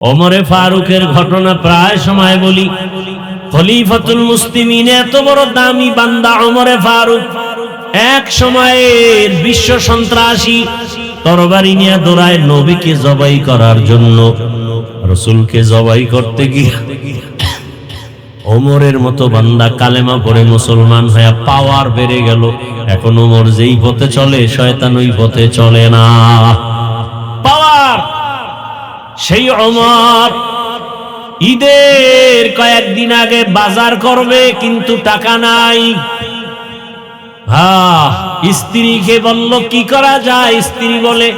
ওমরে ফারুকের ঘটনা প্রায় সময় বলি। খলিফাতুল মুসলিমিন, এত বড় দামি বান্দা ওমরে ফারুক, এক সময়ের বিশ্ব সন্ত্রাসী তরবারি নিয়ে দৌড়ায় নবীকে জবাই করার জন্য। রাসূলকে জবাই করতে গিয়ে ওমরের মতো বান্দা কালেমা পড়ে মুসলমান হয়ে পাওয়ার বেড়ে গেল। এখন ওমর যেই পথে চলে, শয়তান ওই পথে চলে না। পাওয়ার। সেই ওমর ঈদের কয়েকদিন আগে বাজার করবে, কিন্তু টাকা নাই। স্ত্রীকে বলল কি করা যায়। স্ত্রী বলে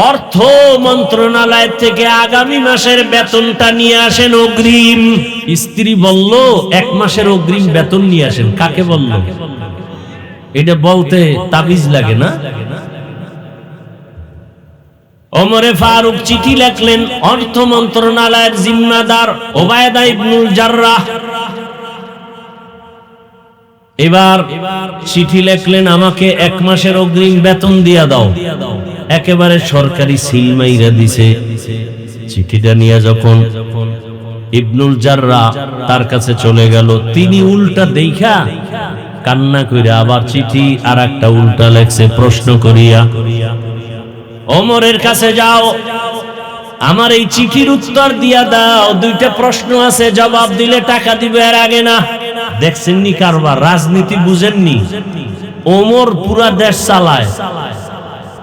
অর্থ মন্ত্রণালয় থেকে আগামী মাসের বেতনটা নিয়ে আসেন অগ্রিম। স্ত্রী বলল 1 মাসের অগ্রিম বেতন নিয়ে আসেন। কাকে বলল? এটা বলতে তাবিজ লাগে না? ওমরে ফারুক চিঠি লিখলেন অর্থ মন্ত্রণালয়ের জিম্মাদার ওবায়দা ইবনুল জাররাহ। এবার চিঠি লিখলেন আমাকে 1 মাসের অগ্রিম বেতন দিয়া দাও। একেবারে সরকারি সিল মাইরা দিছে। চিঠিটা নিয়ে যখন ইবনুল জাররাহ তার কাছে চলে গেল, তিনি উল্টা দেখা কান্না কইরা আবার চিঠি আর একটা উল্টা লেখছে প্রশ্ন করিয়া, ওমরের কাছে যাও, আমার এই চিঠির উত্তর দিয়া দাও। 2টা প্রশ্ন আছে, জবাব দিলে টাকা দিবে, আর আগে না। দেখছেননি কারবার? রাজনীতি বুঝেননি? ওমর পুরা দেশ চালায়,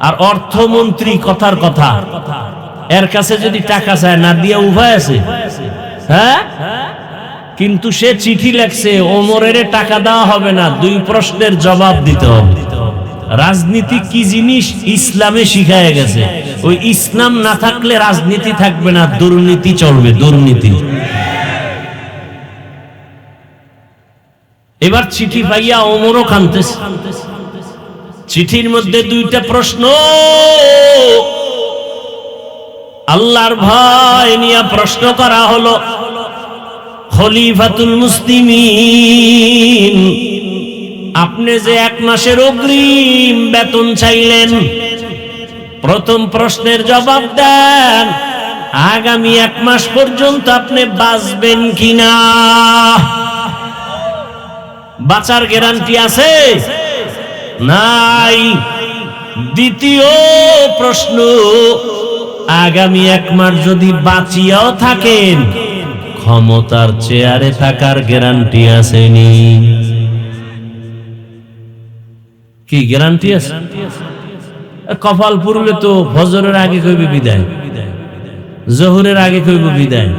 আর অর্থমন্ত্রী কথার কথা। এর কাছে যদি টাকা চায় না দিয়া উভয় আছে। হ্যাঁ, কিন্তু সে চিঠি লেখছে ওমরের টাকা দেওয়া হবে না, 2 প্রশ্নের জবাব দিতে হবে। রাজনীতি কি জিনিস ইসলামে শিখায় গেছে। ওই ইসলাম না থাকলে রাজনীতি থাকবে না, দুর্নীতি চলবে, দুর্নীতি। এবার চিঠি পাইয়া ওমরও কাঁদতেছে। চিঠির মধ্যে 2টা প্রশ্ন, আল্লাহর ভয় নিয়ে প্রশ্ন করা হলো। খলিফাতুল মুসলিমিন, আপনি যে 1 মাসের অগ্রিম বেতন চাইলেন, প্রথম প্রশ্নের জবাব দেন আগামী 1 মাস পর্যন্ত আপনি বাঁচবেন কিনা। বাঁচার গ্যারান্টি আছে? নাই। দ্বিতীয় প্রশ্ন, আগামী 1 মাস যদি বাঁচিয়াও থাকেন, ক্ষমতার চেয়ারে থাকার গ্যারান্টি আসেনি? কি গ্যারান্টি আছে? কপাল পুরলে তো ফজরের আগে কইবে বিদায়, জোহরের আগে কইবে বিদায়,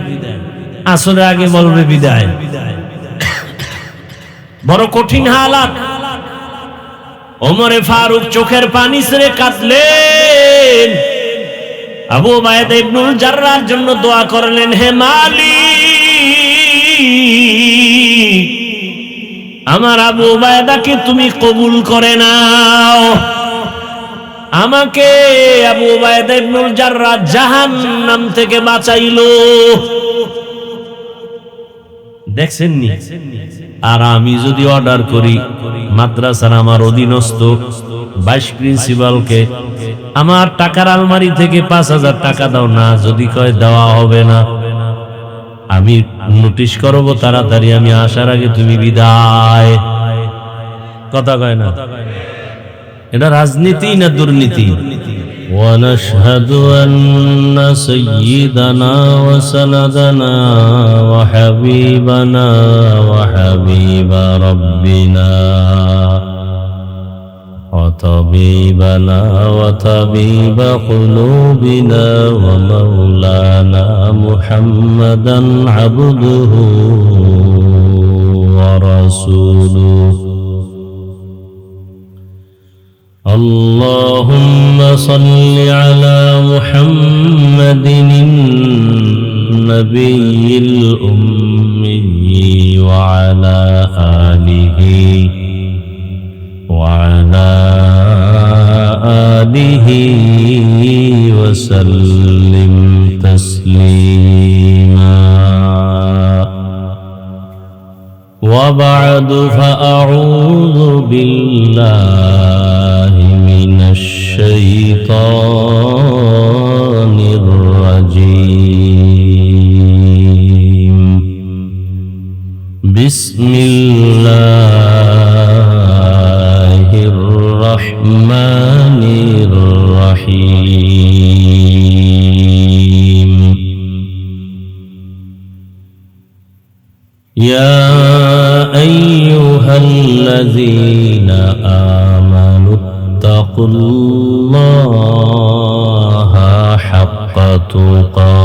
আসরের আগে বলবে বিদায়। বড় কঠিন হালাত। ওমরে ফারুক চোখের পানি ছেড়ে কাঁদলেন। আবু উবায়দা ইবনুল জাররাহর জন্য দোয়া করলেন, হে মালিক, আমার আবু উবায়দাকে তুমি কবুল করে নাও। আমাকে আবু উবায়দা ইবনুল জাররাহ জাহান্নাম থেকে বাঁচাইলো। দেখছেননি? আর আমি যদি অর্ডার করি মাদ্রাসার আমার অধীনস্থ ভাইস প্রিন্সিপালকে, আমার টাকার আলমারি থেকে 5000 টাকা দাও না, যদি কয় দেওয়া হবে না, আমি নোটিশ করব তাড়াতাড়ি, আমি আসার আগে তুমি বিদায়। কথা কয় না? এটা রাজনীতি না দুর্নীতি? ونشهد أن سيدنا وسندنا وحبيبنا وحبيب ربنا وطبيبنا وطبيب قلوبنا ومولانا محمدا عبده ورسوله اللهم صل على محمد النبي الأمي وعلى آله وسلم تسليما. وبعد فأعوذ بالله من الشيطان الرجيم. বিসমিল্লাহির রহমানির রহিম। ইয়া আইয়ুহাল্লাযীনা আমানু তাকুল্লাহা হাক্কা তুকাতিহি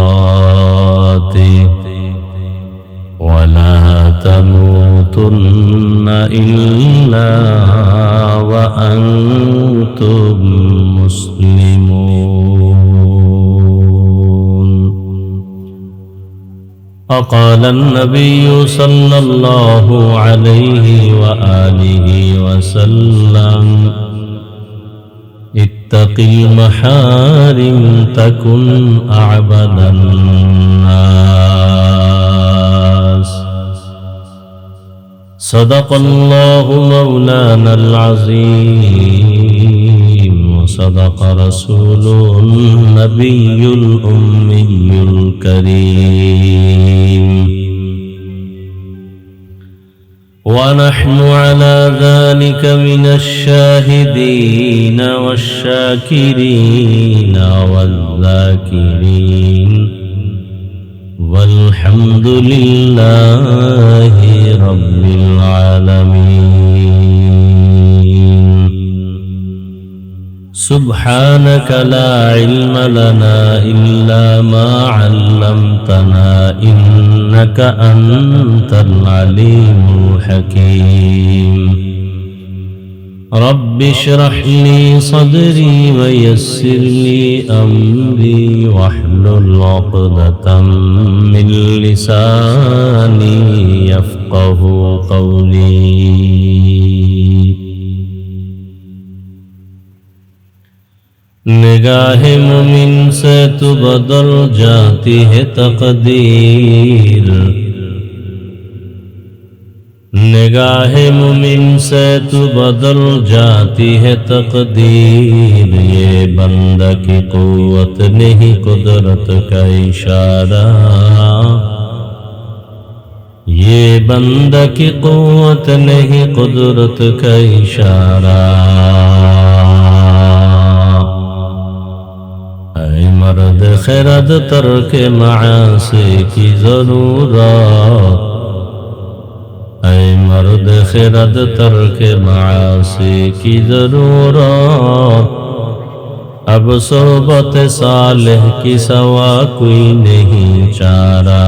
ওয়া লা তামুতুন্না ইল্লা ওয়া আনতুম মুসলিমুন। وقال النبي صلى الله عليه وآله وسلم اتق المحارم تكن أعبد الناس. صدق الله مولانا العظيم وصدق رسوله النبي الأمي الكريم. ونحن على ذلك من الشاهدين والشاكرين والذاكرين والحمد لله رب العالمين. سبحانك لا علم لنا إلا ما علمتنا إنك أنت العليم الحكيم. رب اشرح لي صدري ويسر لي أمري واحلل عقدة من لساني يفقه قولي. निगाह मुमिन से तो बदल जाती है तकदीर, निगाह मुमिन से तो बदल जाती है तकदीर. ये बंदा की कुव्वत नहीं कुदरत का इशारा, ये बंदा की कुव्वत नहीं कुदरत का इशारा. मर्द खैरत तर्क मासी की जरूरत, ऐ मर्द खैरत तर्क मासी की जरूरत. अब सोबत सालेह की सवा कोई नहीं चारा,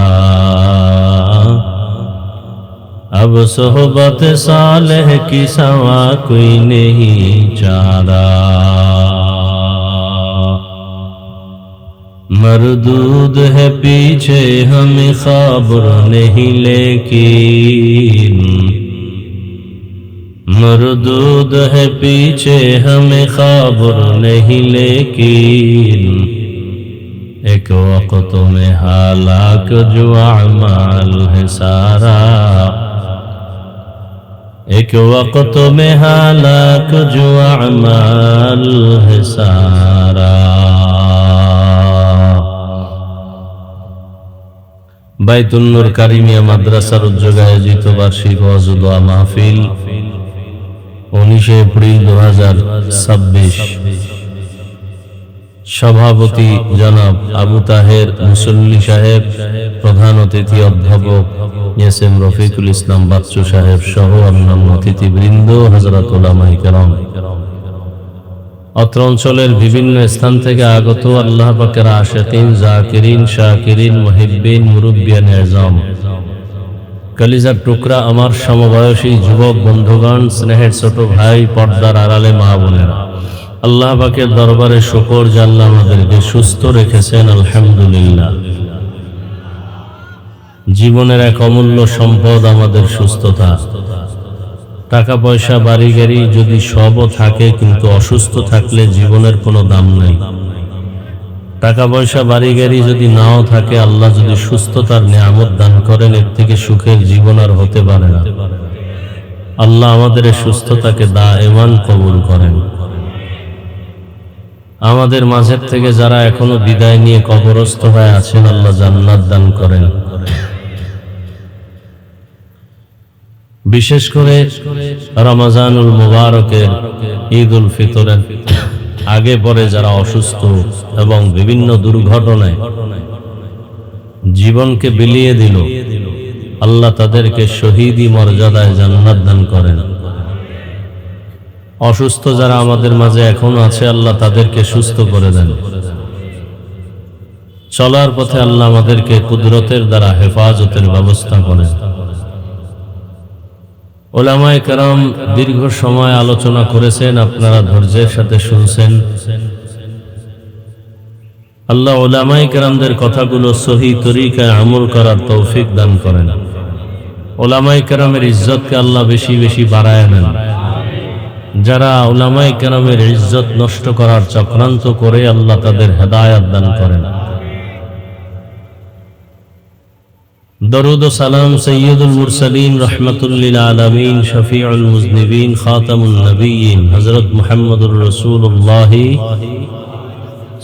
अब सोहबत सालेह की सवा कोई नहीं चारा. मरदूद है पीछे हमें खबर नहीं लेकिन, मरदूद है पीछे हमें खबर नहीं लेकिन. एक वक्त में हालाक जो अमाल है सारा, एक वक्त में हालाक जो अमाल है सारा. বাইতুন নূর কারিমিয়া মাদ্রাসার উদ্যোগে আয়োজিত বার্ষিক ওয়াজ ও দোয়া মাহফিল 19 এপ্রিল 2026। সভাপতি জনাব আবু তাহের মুসল্লি সাহেব, প্রধান অতিথি অধ্যাপক এসএম রফিকুল ইসলাম বাচ্চু সাহেব সহ অন্যান্য অতিথিবৃন্দ, হযরত উলামায়ে কেরাম, অত্র অঞ্চলের বিভিন্ন স্থান থেকে আগত আল্লাহ পাকের আশিকিন, জাকিরিন, শাকিরিন, মুহিব্বিন, মুরব্বিয়ান আযম, কলিজার টুকরা আমার সমবয়সী যুবক বন্ধুগণ, স্নেহের ছোট ভাই, পর্দার আড়ালে মা বোনেরা, আল্লাহ পাকের দরবারে শুকর যে আল্লাহ আমাদেরকে সুস্থ রেখেছেন, আলহামদুলিল্লাহ। জীবনের এক অমূল্য সম্পদ আমাদের সুস্থতা। টাকা পয়সা বাড়ি গাড়ি যদি সবও থাকে কিন্তু অসুস্থ থাকলে জীবনের কোনো দাম নেই। টাকা পয়সা বাড়ি গাড়ি যদি নাও থাকে, আল্লাহ যদি সুস্থতার নিয়ামত দান করেন, এর থেকে সুখের জীবন আর হতে পারে না। আল্লাহ আমাদের সুস্থতাকে দায়েমান কবুল করেন। আমাদের মাঝের থেকে যারা এখনো বিদায় নিয়ে কবরস্থ হয়ে আছেন, আল্লাহ জান্নাত দান করেন। বিশেষ করে রমজানুল মুবারকের ঈদুল ফিতরের আগে পরে যারা অসুস্থ এবং বিভিন্ন দুর্ঘটনায় জীবনকে বিলিয়ে দিল, আল্লাহ তাদেরকে শহীদি মর্যাদায় জান্নাত দান করেন। অসুস্থ যারা আমাদের মাঝে এখনো আছে, আল্লাহ তাদেরকে সুস্থ করে দেন। চলার পথে আল্লাহ আমাদেরকে কুদরতের দ্বারা হেফাজতের ব্যবস্থা করেন। উলামায়ে কেরাম দীর্ঘ সময় আলোচনা করেছেন, আপনারা ধৈর্যের সাথে শুনছেন। আল্লাহ উলামায়ে কেরামদের কথাগুলো সহি তরিকায় আমল করার তৌফিক দান করেন। উলামায়ে কেরামের ইজ্জতকে আল্লাহ বেশি বেশি বাড়ায় নেন। যারা উলামায়ে কেরামের ইজ্জত নষ্ট করার চক্রান্ত করে, আল্লাহ তাদের হেদায়েত দান করেন। দরুদ ও সালাম সৈয়দুল মুরসালিন রহমাতুল লিল আলামিন শফিউল মুজনিবিন খাতামুন নবিয়্যিন হযরত মুহাম্মদুর রাসূলুল্লাহ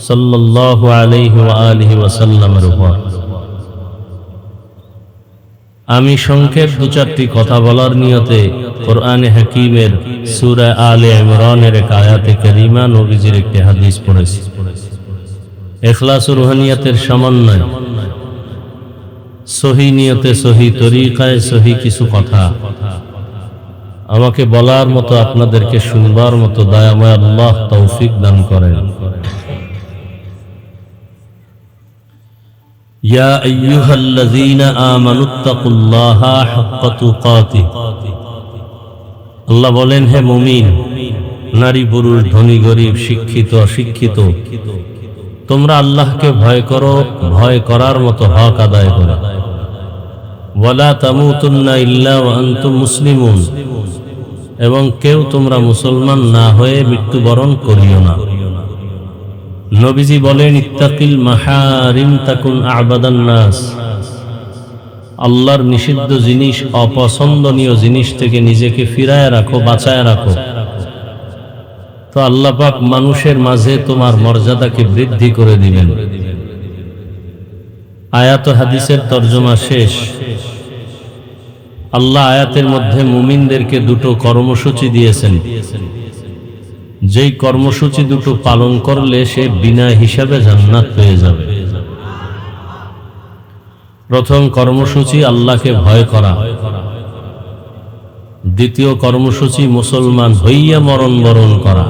সাল্লাল্লাহু আলাইহি ওয়া আলিহি ওয়াসাল্লামের উপর। আমি সংক্ষেপ দু চারটি কথা বলার নিয়তে কোরআনে হাকীমের সূরা আলে ইমরানের এক আয়াতে কারিমা, নবীজির একটি হাদিস পড়েছি। ইখলাস ও রুহানিয়াতের সমন্বয়, সহি নিয়তে সহি তরিকায় সহি কিছু কথা আমাকে বলার মতো, আপনাদেরকে শুনবার মতো দয়াময় আল্লাহ তৌফিক দান করেন। ইয়া আইয়ুহাল্লাযীনা আমানুত্তাকুল্লাহা হাক্কা তুকাতিহ। আল্লাহ বলেন, হে মুমিন, নারী পুরুষ, ধনী গরিব, শিক্ষিত অশিক্ষিত, তোমরা আল্লাহকে ভয় করো, ভয় করার মতো হক আদায় করো। ওয়ালা তামুতুন্না ইল্লা ওয়া আনতুম মুসলিমুন, এবং কেউ তোমরা মুসলমান না হয়ে মৃত্যুবরণ করিও না। নবীজি বলেন, ইত্তাকিল মাহারিম তাকুন আবাদান নাস। আল্লাহর নিষিদ্ধ জিনিস, অপছন্দনীয় জিনিস থেকে নিজেকে ফিরায় রাখো, বাঁচায় রাখো, তো আল্লাহ পাক মানুষের মাঝে তোমার মর্যাদাকে বৃদ্ধি করে দিবেন। আয়াত ও হাদিসের তরজমা শেষ। আল্লাহ আয়াতের মধ্যে মুমিনদেরকে দুটো কর্মসূচি দিয়েছেন, যেই কর্মসূচি দুটো পালন করলে সে বিনা হিসাবে জান্নাত পেয়ে যাবে। প্রথম কর্মসূচি আল্লাহকে ভয় করা, দ্বিতীয় কর্মসূচি মুসলমান হইয়া মরণ বরণ করা।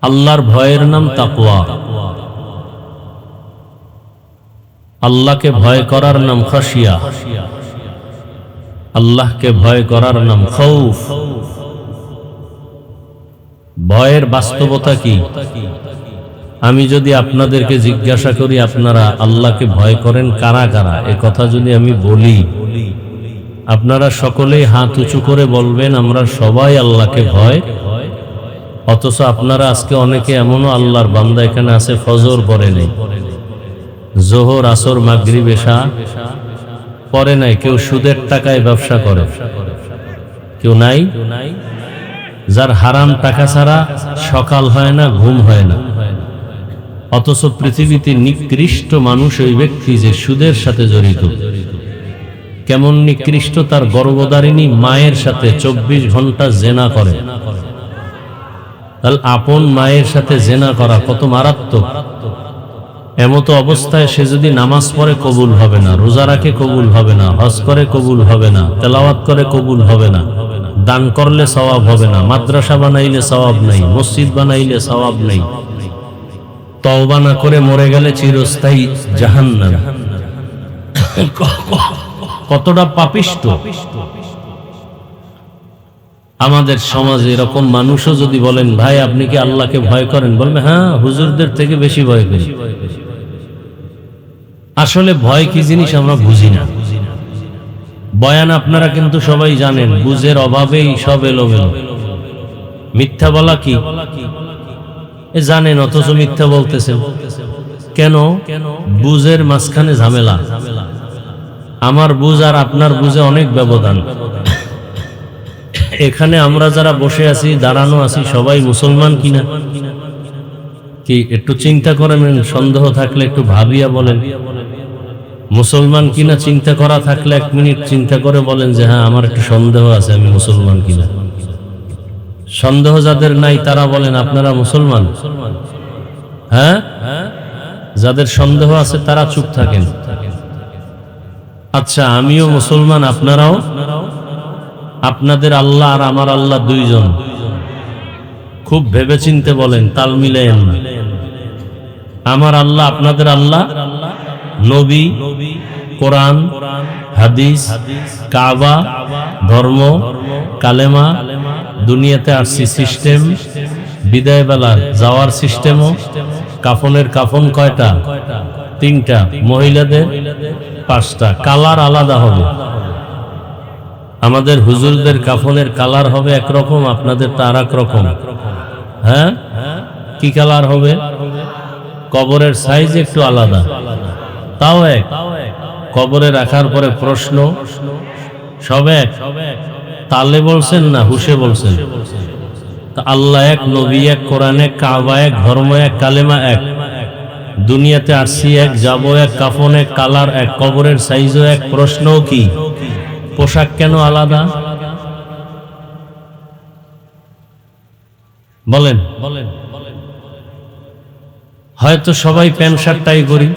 আল্লাহর ভয়ের নাম তাকওয়া, আল্লাহকে ভয় করার নাম খাশিয়া, আল্লাহকে ভয় করার নাম খৌফ। ভয়ের বাস্তবতা কি? আমি যদি আপনাদেরকে জিজ্ঞাসা করি, আপনারা আল্লাহকে ভয় করেন কারা কারা, এ কথা যদি আমি বলি, আপনারা সকলেই হাত উঁচু করে বলবেন আমরা সবাই আল্লাহকে ভয়। অথচ আপনারা আজকে অনেকে এমনও আল্লাহর বান্দা এখানে আছে, ফজর পড়ে নেই, জোহর আসর মাগরিব এশা পড়ে নাই, কেউ সুদের টাকায় ব্যবসা করে, কেউ নাই যার হারাম টাকা ছাড়া সকাল হয় না, ঘুম হয় না। অথচ পৃথিবীতে নিকৃষ্ট মানুষ ওই ব্যক্তি যে সুদের সাথে জড়িত। কেমন নিকৃষ্ট? তার গর্ভধারিণী মায়ের সাথে 24 ঘন্টা জেনা করে। তাহলে আপন মায়ের সাথে জেনা করা কত মারাত্মক। এমতো অবস্থায় সে যদি নামাজ পড়ে কবুল হবে না, রোজা রাখে কবুল হবে না, হজ করে কবুল হবে না, তেলাওয়াত করে কবুল হবে না, দান করলে সওয়াব হবে না, মাদ্রাসা বানাইলে সওয়াব নাই, মসজিদ বানাইলে সওয়াব নাই, তওবা না করে মরে গেলে চিরস্থায়ী জাহান্নাম। কতটা পাপিষ্ট আমাদের সমাজে। এরকম মানুষও যদি বলেন, ভাই আপনি কি আল্লাহকে ভয় করেন, বলবে হ্যাঁ হুজুরদের থেকে বেশি ভয় করি। আসলে ভয় কি জিনিস আমরা বুঝি না। বয়ান আপনারা কিন্তু সবাই জানেন, বুঝের অভাবেই সব এলোমেলো। মিথ্যা বলা কি জানেন, অথচ মিথ্যা বলতেছেন কেন? বুঝের মাঝখানে ঝামেলা। আমার বুঝ আর আপনার বুঝে অনেক ব্যবধান। এখানে আমরা যারা বসে আছি, দাঁড়ানো আছি, সবাই মুসলমান কিনা কি একটু চিন্তা করেন। সন্দেহ থাকলে একটু ভাবিয়া বলেন। মুসলমান কিনা চিন্তা করা থাকলে 1 মিনিট চিন্তা করে বলেন যে হ্যাঁ আমার একটু সন্দেহ আছে আমি মুসলমান কিনা। সন্দেহ যাদের নাই তারা বলেন আপনারা মুসলমান। হ্যাঁ, যাদের সন্দেহ আছে তারা চুপ থাকেন। আচ্ছা আমিও মুসলমান, আপনারাও? আপনাদের আল্লাহ আর আমার আল্লাহ দুইজন। খুব ভেবেচিন্তে বলেন, তাল মিলায়েন না। আমার আল্লাহ আপনাদের আল্লাহ, নবী, কোরআন, হাদিস, কাবা, ধর্ম, কালেমা, দুনিয়াতে আসছি সিস্টেম, বিদায় বেলার যাওয়ার সিস্টেমও, কাফনের কাফন কয়টা? 3টা, মহিলাদের 5টা, কালার আলাদা হবে। আমাদের হুজুরদের কাফনের কালার হবে একরকম, আপনাদের তা আর এক রকম। হ্যাঁ, কি কালার হবে? কবরের সাইজ একটু আলাদা, তাও এক। কবরে রাখার পরে প্রশ্ন সব এক। তালে বলছেন না হুশে বলছেন? আল্লাহ এক, নবী এক, কোরআন এক, কাবা এক, ধর্ম এক, কালেমা এক, দুনিয়াতে আসছি এক, যাবো এক, কাফন এক, কালার এক, কবরের সাইজও এক, প্রশ্নও কি? পোশাক কেন আলাদা? বলেন। হয়তো সবাই প্যান্ট শার্ট টাই করি।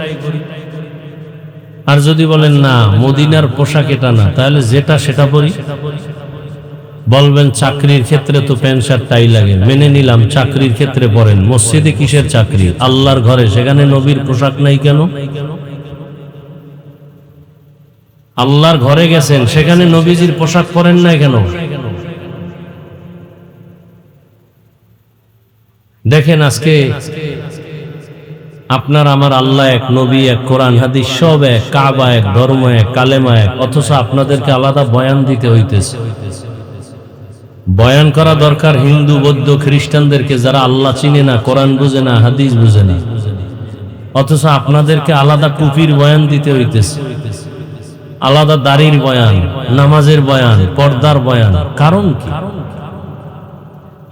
আর যদি বলেন না মদিনার পোশাক এটা না, তাহলে যেটা সেটা পরি। বলবেন চাকরির ক্ষেত্রে তো প্যান্ট শার্ট টাই লাগে, মেনে নিলাম চাকরির ক্ষেত্রে পরেন। মসজিদে কিসের চাকরি? আল্লাহর ঘরে, সেখানে নবীর পোশাক নাই কেন? আল্লাহর ঘরে গেছেন, সেখানে নবীজির পোশাক পরেন না কেন? দেখেন আজকে আপনার আমার আল্লাহ এক, নবী এক, কোরআন হাদিস সব এক, কাবা এক, ধর্ম এক, কালেমা এক, অথচ আপনাদেরকে আলাদা বয়ান দিতে হইতেছে। বয়ান করা দরকার হিন্দু, বৌদ্ধ, খ্রিস্টানদেরকে, যারা আল্লাহ চিনে না, কোরআন বুঝে না, হাদিস বুঝে না, অথচ আপনাদেরকে আলাদা টুপির বয়ান দিতে হইতেছে, আলাদা দাড়ির বয়ান, নামাজের বয়ান, পর্দার বয়ান। কারণ কি?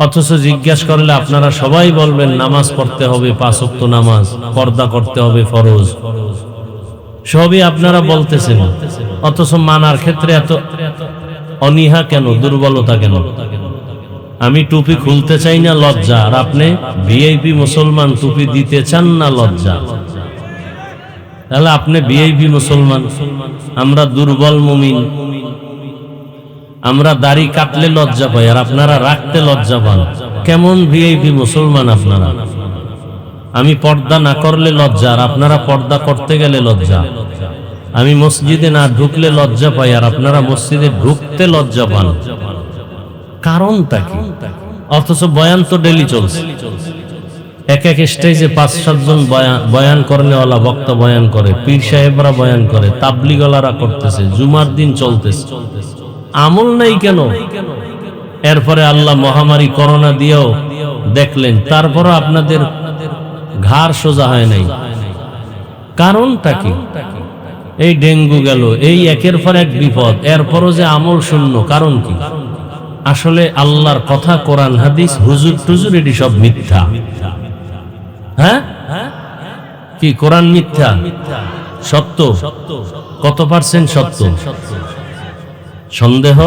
অথচ জিজ্ঞাসা করলে আপনারা সবাই বলবেন নামাজ পড়তে হবে 5 ওয়াক্ত নামাজ, পর্দা করতে হবে ফরজ, সবই আপনারা বলতেছেন। অথচ মানার ক্ষেত্রে এত অনীহা কেন, দুর্বলতা কেন? আমি টুপি খুলতে চাই না, লজ্জা। আর আপনি ভিআইপি মুসলমান, টুপি দিতে চান না, লজ্জা। তাহলে আপনি ভিআইপি মুসলমান, আমরা দুর্বল মুমিন। আমরা দাড়ি কাটলে লজ্জা পাই, আর আপনারা রাখতে লজ্জা পান। কেমন ভিআইপি মুসলমান আপনারা? আমি পর্দা না করলে লজ্জা, আর আপনারা পর্দা করতে গেলে লজ্জা। আমি মসজিদে না ঢুকলে লজ্জা পাই, আর আপনারা মসজিদে ঢুকতে লজ্জা পান। কারণটা কি? অথচ বয়ান তো ডেলি চলছে। এক এক স্টেজে 5-7 জন বয়ান করেনেওয়ালা বক্তা বয়ান করে, পীর সাহেবরা বয়ান করে, তাবলিগওয়ালারা করতেছে, জুমার দিন চলতেছে। আমল নাই কেন? এরপরে আল্লাহ মহামারী করোনা দিয়েও দেখলেন, তারপরও আপনাদের ঘাড় সোজা হয় নাই। কারণটা কি? এই ডেঙ্গু গেল, এই একের পর এক বিপদ, এরপরও যে আমল শূন্য। কারণ কি? আসলে আল্লাহর কথা, কোরআন হাদিস, হুজুর টুজুর, এটি সব মিথ্যা। হ্যাঁ, কি কোরআন মিথ্যা? সত্য কত পার্সেন্ট সত্য? সন্দেহ।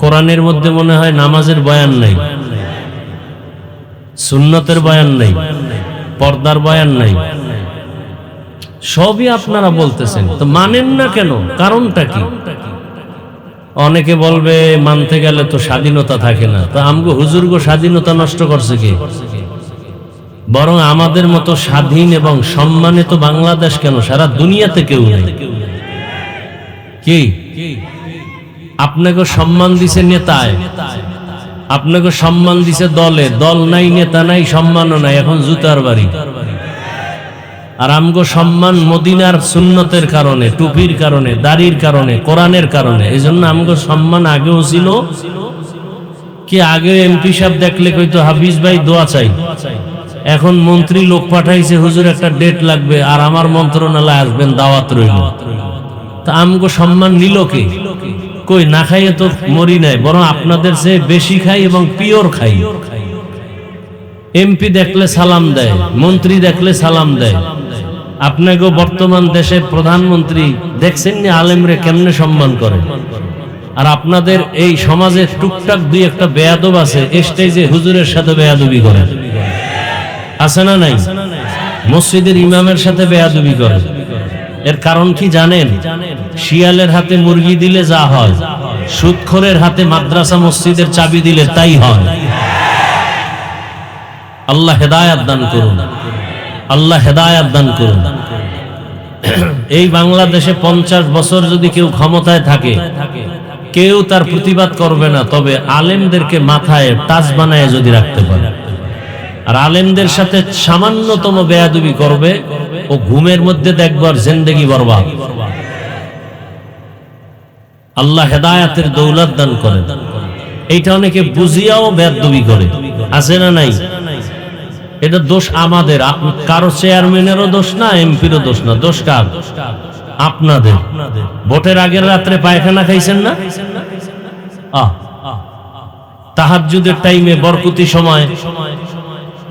কোরআনের মধ্যে মনে হয় নামাজের বয়ান নাই, সুন্নতের বয়ান নাই, পর্দার বয়ান নাই, সবই আপনারা বলতেছেন। তো মানেন না কেন? কারণটা কি? অনেকে বলবে মানতে গেলে তো স্বাধীনতা থাকে না। তো আমগো হুজুরগো স্বাধীনতা নষ্ট করছে কে? বরং আমাদের মতো স্বাধীন এবং সম্মানিত বাংলাদেশ কেন, সারা দুনিয়াতে কেউ নেই। কি আপনাকে সম্মান দিছে নেতায়, আপনাকে সম্মান দিছে দলে, দল নাই, নেতা নাই, সম্মানও নাই, এখন জুতার বাড়ি। আর আমগো সম্মান মদিনার সুন্নতের কারণে, টুপির কারণে, দাড়ির কারণে, কোরআনের কারণে। এই জন্য আমগো সম্মান আগেও ছিল। কি আগে এমপি সাহেব দেখলে কইতো হাফিজ ভাই দোয়া চাই, এখন মন্ত্রী লোক পাঠাইছে, হুজুর একটা ডেট লাগবে, আর আমার মন্ত্রণালয় আসবেন, দাওয়াত রইল। তা আমগো সম্মান নিল কে? কই না খাইয়ে তো মরি নাই, বরং আপনাদের চেয়ে বেশি খাই এবং পিওর খাই। এমপি দেখলে সালাম দেয়, মন্ত্রী দেখলে সালাম দেয়, আপনাকে বর্তমান দেশের প্রধানমন্ত্রী দেখছেন না আলেমরে কেমনে সম্মান করে, আর আপনাদের এই সমাজে টুকটাক দুই একটা বেয়াদব আছে স্টেজে হুজুরের সাথে বেয়াদবি করে, আছে না নাই? মসজিদের ইমামের সাথে বেয়াদবি করে। এর কারণ কি জানেন? শিয়ালের হাতে মুরগি দিলে যা হয়, সুদখোরের হাতে মাদ্রাসা মসজিদের চাবি দিলে তাই হয়। আল্লাহ হেদায়াত দান করুন, আল্লাহ হেদায়াত দান করুন। এই বাংলাদেশে 50 বছর যদি কেউ ক্ষমতায় থাকে, কেউ তার প্রতিবাদ করবে না, তবে আলেমদেরকে মাথায় তাজ বানায় যদি রাখতে পারে, আর আলেমদের সাথে সামান্যতম বেয়াদবি করবে, ও ঘুমের মধ্যে দেখবার জিন্দেগি বরবাদ। আল্লাহ হেদায়াতের দৌলত দান করেন। এইটা অনেকে বুঝিয়াও বেয়াদবি করে, আছে না নাই? এটা দোষ আমাদের, কারো চেয়ারম্যানেরও দোষ না, এমপিরও দোষ না। দোষ কার? আপনাদের। ভোটের আগের রাত্রে পায়খানা খাইছেন না? তাহাজ্জুদের টাইমে বরকতি সময়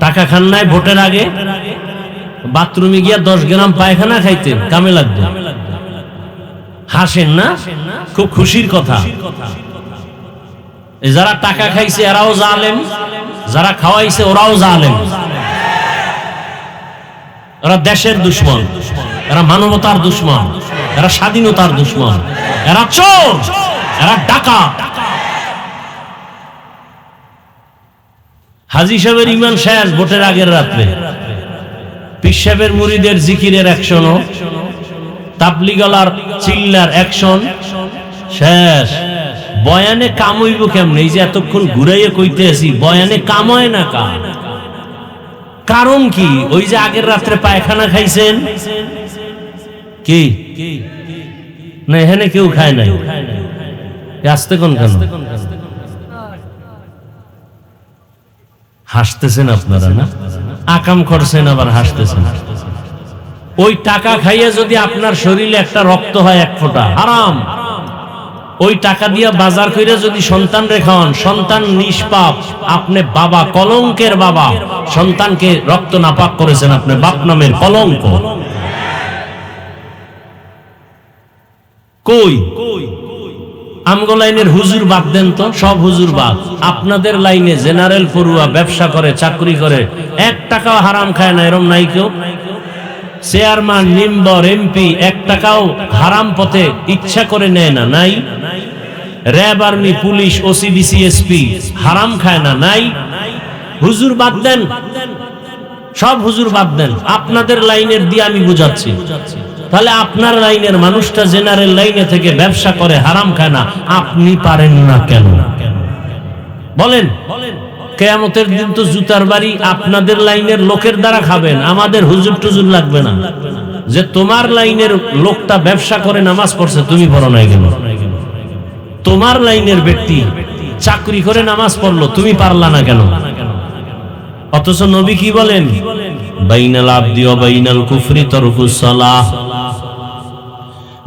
টাকা খান নাই? ভোটের আগে বাথরুমে গিয়া 10 গ্রাম পায়খানা খাইতেন, কামে লাগতো। হাসেন না? খুব খুশির কথা। যারা টাকা খাইছে এরাও জালেম, যারা খাওয়াইছে ওরাও জালেম। এরা দেশের দুশমন, এরা মানবতার দুশমন, এরা স্বাধীনতার দুশমন, এরা চোর, এরা ডাকাত। হাজী সাহেবের ইমান শেষ ভোটের আগের রাত্রে। পীর সাহেবের মুরিদের জিকিরের অ্যাকশন, তাবলিগালার চিল্লার অ্যাকশন শেষ। বয়ানে কাম হইব কেমনে? এই যে এতক্ষণ ঘুরাইয়া কইতে আছি, বয়ানে কাম হয় না। কারণ কি? ওই যে আগের রাত্রে পায়খানা খাইছেন। কি না এখানে কেউ খায় নাই? আসতে কোন কেন? হাসতেছেন আপনারা না? আকাম করছেন আবার হাসতেছেন। ওই টাকা খাইয়া যদি আপনার শরীরে একটা রক্ত হয় 1 ফোঁটা, হারাম। ওই টাকা দিয়া বাজার কইরা যদি সন্তান রেখান, সন্তান নিষ্পাপ। আপনি বাবা, কলঙ্কের বাবা, সন্তানকে রক্ত নাপাক করেছেন, আপনি বাপ নামের কলঙ্ক। কই আমগো লাইনের হুজুর বাদ দেন তো, সব হুজুর বাদ। আপনাদের লাইনে জেনারেল পড়ুয়া ব্যবসা করে, চাকরি করে, 1 টাকাও হারাম খায় না, এরম নাই কেউ? চেয়ারম্যান, মেম্বার, এমপি 1 টাকাও হারাম পথে ইচ্ছা করে নেয় না, নাই? RAB, army, police, OC, DC, SP হারাম খায় না, নাই? হুজুর বাদ দেন, সব হুজুর বাদ দেন। আপনাদের লাইনের দিয়ে আমি বুঝাচ্ছি। তাহলে আপনার লাইনের মানুষটা জেনারেল লাইনে থেকে ব্যবসা করে, হারাম খায় না, আপনি পারেন না কেন? বলেন। কিয়ামতের দিন তো জুতার বাড়ি আপনাদের লাইনের লোকের দ্বারা খাবেন, আমাদের হুজুর টুজুর লাগবে না। যে তোমার লাইনের লোকটা ব্যবসা করে নামাজ পড়ছে, তুমি পড়ো নাই কেন? তোমার লাইনের ব্যক্তি চাকরি করে নামাজ পড়লো, তুমি পারলা না কেন? অথচ নবী কি বলেন? বাইনাল আবদি ওয়া বাইনাল কুফরি তারকুস সালাহ।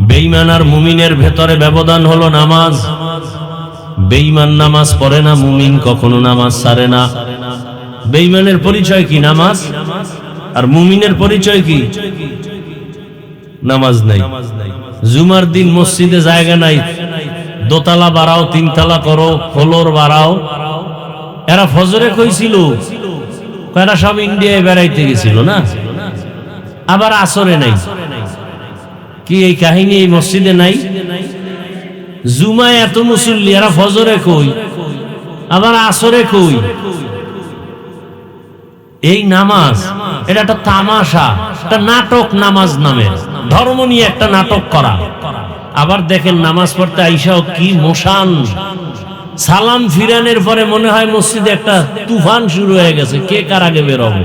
বেঈমান আর মুমিনের ভেতরে ব্যবধান হলো নামাজ। বেঈমান নামাজ পড়ে না, মুমিন কখনো নামাজ ছাড়ে না। বেঈমানের পরিচয় কি? নামাজ। আর মুমিনের পরিচয় কি? নামাজ নাই। জুমার দিন মসজিদে জায়গা নাই, 2 তলা বাড়াও, 3 তলা করো, ফ্লোর বাড়াও। এরা ফজরে কইছিল, এরা সব ইন্ডিয়ায় বেড়াইতে গেছিল না? আবার আসরে নাই। কি এই কাহিনী এই মসজিদে নাই? জুমায় এত মুসল্লি, এরা ফজরে কই, আবার আসরে কই? এই নামাজ এটা একটা তামাশা, একটা নাটক। নামাজ নামে ধর্ম নিয়ে একটা নাটক করা। আবার দেখেন নামাজ পড়তে আইসাও কি মোশান। সালাম ফিরানোর পরে মনে হয় মসজিদে একটা তুফান শুরু হয়ে গেছে, কে কার আগে বের হবে।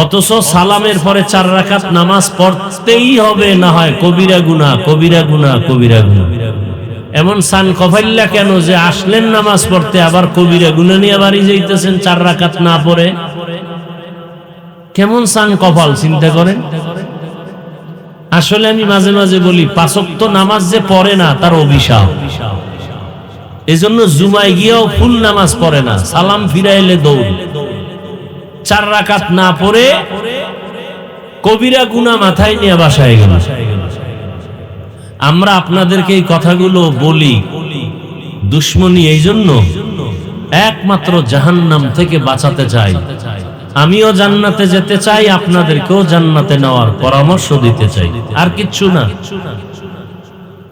অথচ সালামের পরে 4 রাকাত নামাজ পড়তেই হবে, না হয় কবিরা গুনাহ, কবিরা গুনাহ, কবিরা গুনাহ। এমন সান কফাইল্লা কেন যে আসলেন নামাজ পড়তে, আবার কবিরা গুনাহ নিয়ে বাড়ি যাইতেছেন 4 রাকাত না পড়ে? কেমন সান কপাল চিন্তা করেন। আসলে আমি মাঝে মাঝে বলি, 5 ওয়াক্ত নামাজ যে পড়ে না তার অভিশাপ। এজন্য জুমায় গিয়েও ফুল নামাজ পড়ে না, সালাম ফিরাইলে দৌড়। 4 রাকাত না পড়ে কবিরা গুনাহ মাথায় নিয়ে বাসায় গেল। আমরা আপনাদেরকে এই কথাগুলো বলি দুশ্মনী এই জন্য, একমাত্র জাহান্নাম থেকে বাঁচাতে চাই। আমিও জান্নাতে যেতে চাই, আপনাদেরকেও জান্নাতে নেওয়ার পরামর্শ দিতে চাই, আর কিচ্ছু না।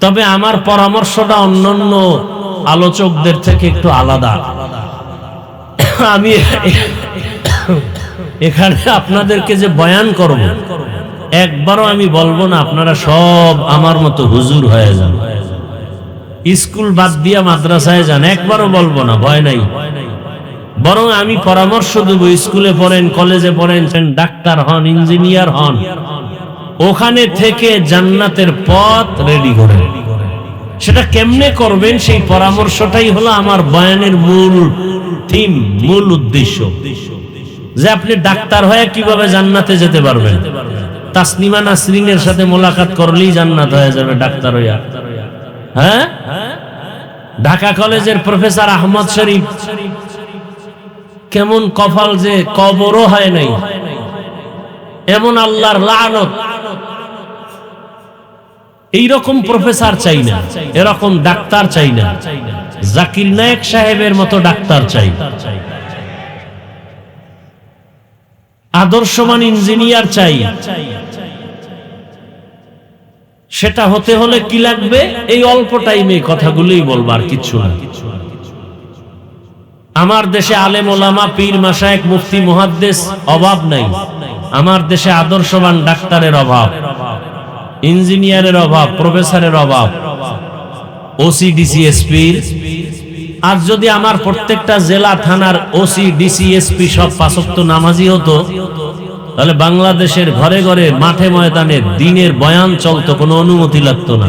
তবে আমার পরামর্শটা অন্যান্য আলোচকদের থেকে একটু আলাদা। আমি এখানে আপনাদেরকে যে বয়ান করব, একবারও আমি বলবো না আপনারা সব আমার মতো হুজুর হয়ে যান, স্কুল বাদ দিয়া মাদ্রাসায় যান, একবারও বলবো না, ভয় নাই। বরং আমি পরামর্শ দেব, স্কুলে পড়েন, কলেজে পড়েন, ডাক্তার হন, ইঞ্জিনিয়ার হন, ওখানে থেকে জান্নাতের পথ রেডি করেন। সেটা কেমনে করবেন সেই পরামর্শটাই হলো আমার বয়ানের মূল থিম, মূল উদ্দেশ্য, যে আপনি ডাক্তার হয়ে কিভাবে জান্নাতে যেতে পারবেন। তাসনিমা নাসরিনের সাথে মোলাকাত করলেই জান্নাত হয়ে যাবে ডাক্তার হইয়া। হ্যাঁ, ঢাকা কলেজের প্রফেসর আহমদ শরীফ কেমন কপাল যে কবরও হয় নাই, এমন আল্লাহর লানত। এইরকম প্রফেসর চাই না, এরকম ডাক্তার চাই না, জাকির নায়েক সাহেবের মতো ডাক্তার চাই, আদর্শবান ইঞ্জিনিয়ার চাই। সেটা হতে হলে কি লাগবে? এই অল্প টাইমে কথাগুলোই বলবো, আর কিচ্ছু না। আমার দেশে আলেম ওলামা, পীর মাশায়েখ, মুফতি মুহাদ্দিস অভাব নাই। আমার দেশে আদর্শবান ডাক্তারের অভাব, ইঞ্জিনিয়ারের অভাব, প্রফেসরের অভাব, ওসি ডিসি এসপি। আর যদি আমার প্রত্যেকটা জেলা থানার ওসি ডিসি এসপি সব পাঁচ ওয়াক্ত নামাজি হতো, তাহলে বাংলাদেশের ঘরে ঘরে মাঠে ময়দানে দিনের বয়ান চলতো, কোনো অনুমতি লাগতো না।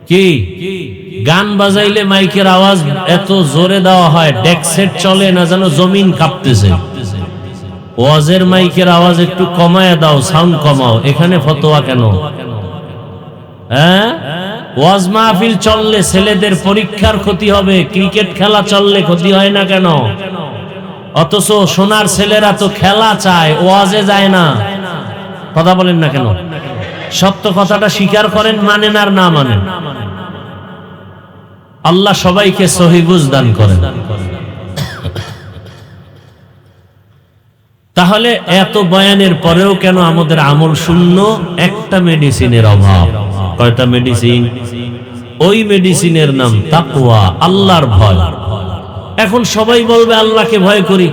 কি গান বাজাইলে মাইকের আওয়াজ এত জোরে দেওয়া হয়, ডেক সেট চলে না, যেন জমিন কাঁপতেছে। ওয়াজের মাইকের আওয়াজ একটু কমায় দাও, সাউন্ড কমাও, এখানে ফতোয়া কেন? হ্যাঁ, ওয়াজ মাহফিল চললে ছেলেদের পরীক্ষার ক্ষতি হবে, ক্রিকেট খেলা চললে ক্ষতি হয় না কেন? অথচ সোনার ছেলেরা তো খেলা চায়, ওয়াজে যায় না। কথা বলেন না কেন? সত্য কথাটা স্বীকার করেন, মানেন আর না মানেন। আল্লাহ সবাইকে সহি বুঝ দান করেন। তাহলে এত বয়ানের পরেও কেন আমাদের আমল শূন্য? একটা মেডিসিনের অভাব। কয়টা মেডিসিন? ওই মেডিসিনের নাম তাকওয়া, আল্লাহর ভয়। এখন সবাই বলবে আল্লাহকে ভয় করি,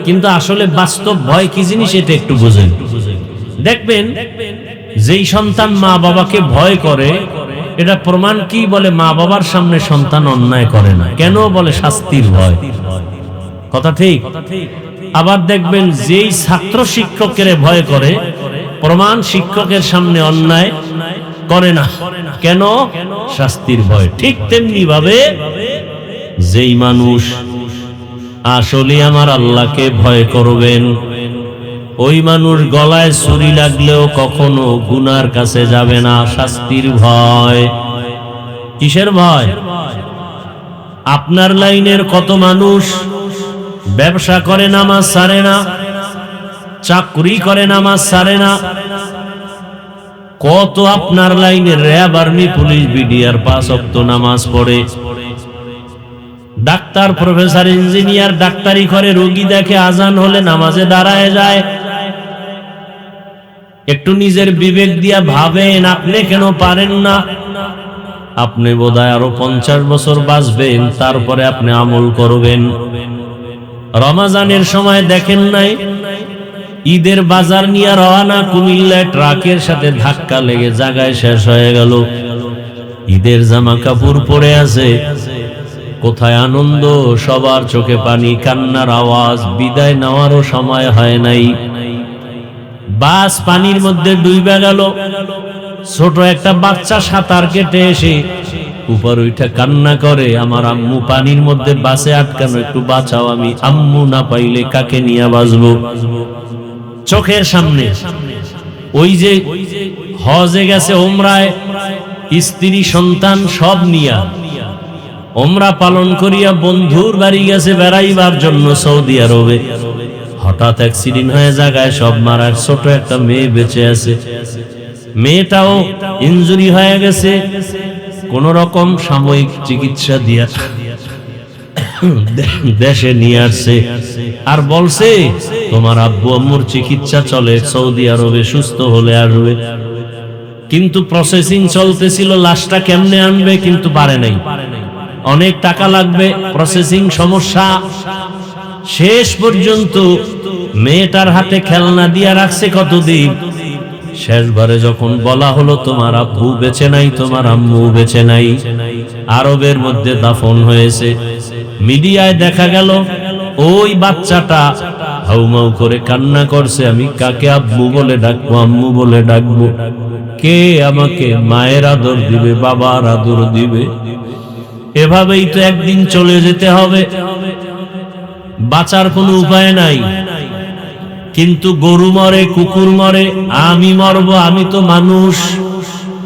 কিন্তু আসলে বাস্তব ভয় কি জিনিস এটা একটু বুঝেন। দেখবেন যেই সন্তান মা বাবাকে ভয় করে, এটা প্রমাণ কি? বলে মা বাবার সামনে সন্তান অন্যায় করে না। কেন? বলে শাস্তির ভয়। কথা ঠিক? আবার দেখবেন যেই ছাত্র শিক্ষকের ভয় করে, প্রমাণ শিক্ষকের সামনে অন্যায় করে না। কেন? শাস্তির ভয়। ঠিক তেমনি ভাবে যেই মানুষ আসলে আমার আল্লাহকে ভয় করবেন, ওই মানুষ গলায় ছুরি লাগলেও কখনো গুনার কাছে যাবে না। শাস্তির ভয়। কিসের ভয়? আপনার লাইনের কত মানুষ ব্যবসা করে নামাজ ছাড়ে না, চাকরি করে নামাজ ছাড়ে না। কত আপনার লাইনের র্যাব, আর্মি, পুলিশ, বিডিআর 5 ওয়াক্ত নামাজ পড়ে। ডাক্তার, প্রফেসর, ইঞ্জিনিয়ার ডাক্তারি করে, রোগী দেখে, আজান হলে নামাজে দাঁড়ায় যায়। একটু নিজের বিবেক দিয়া ভাবেন, আপনি কেন পারেন না? আপনি বোধহয় আরো 50 বছর বাঁচবেন, তারপরে আপনি আমল করবেন। রমজানের সময় দেখেন নাই, ঈদের বাজার নিয়ে রওনা, কুমিল্লায় ট্রাকের সাথে ধাক্কা লেগে জায়গায় শেষ হয়ে গেল। ঈদের জামা কাপড় পরে আছে, কোথায় আনন্দ, সবার চোখে পানি, কান্নার আওয়াজ। বিদায় নেওয়ারও সময় হয় নাই, বাস পানির মধ্যে ডুবে গেল। ছোট একটা বাচ্চা সাঁতার কেটে এসে উপর উঠে কান্না করে, আমার আম্মু পানির মধ্যে বাসে আটকানো, একটু বাঁচাও, আমি আম্মু না পাইলে কাকে নিয়ে বাঁচবো। চোখের সামনে ওই যে হজে গেছে ওমরায়, স্ত্রী সন্তান সব নিয়া ওমরা পালন করিয়া বন্ধুর বাড়ি গেছে বেড়াইবার জন্য সৌদি আরবে। হঠাৎ অ্যাক্সিডেন্ট হয়ে জায়গায় সব মারার, ছোট একটা মেয়ে বেঁচে আছে, মেয়েটাও ইনজুরি হয়ে গেছে, কোন রকম সাময়িক চিকিৎসা দিয়া দেশে নিয়ে আসছে, আর বলছে তোমার আব্বু আম্মুর চিকিৎসা চলে, সৌদি আরবে সুস্থ হলে আসবে। কিন্তু প্রসেসিং চলতেছিল, লাশটা কেমনে আনবে, কিন্তু পারে নাই, অনেক টাকা লাগবে, প্রসেসিং সমস্যা। শেষ পর্যন্ত মেয়েটার হাতে খেলনা দিয়া রাখছে কতদিন, শেষবারে যখন বলা হলো তোমার আব্বু বেঁচে নাই, তোমার আম্মু বেঁচে নাই, আরবের মধ্যে দাফন হয়েছে, মিডিয়ায় দেখা গেল ওই বাচ্চাটা হাউমাউ করে কান্না করছে, আমি কাকে আব্বু বলে ডাকবো, আম্মু বলে ডাকবো, কে আমাকে মায়ের আদর দিবে, বাবার আদর দিবে। এভাবেই তো একদিন চলে যেতে হবে, বাঁচার কোনো উপায় নাই। কিন্তু গরু মরে, কুকুর মরে, আমি মরব, আমি তো মানুষ,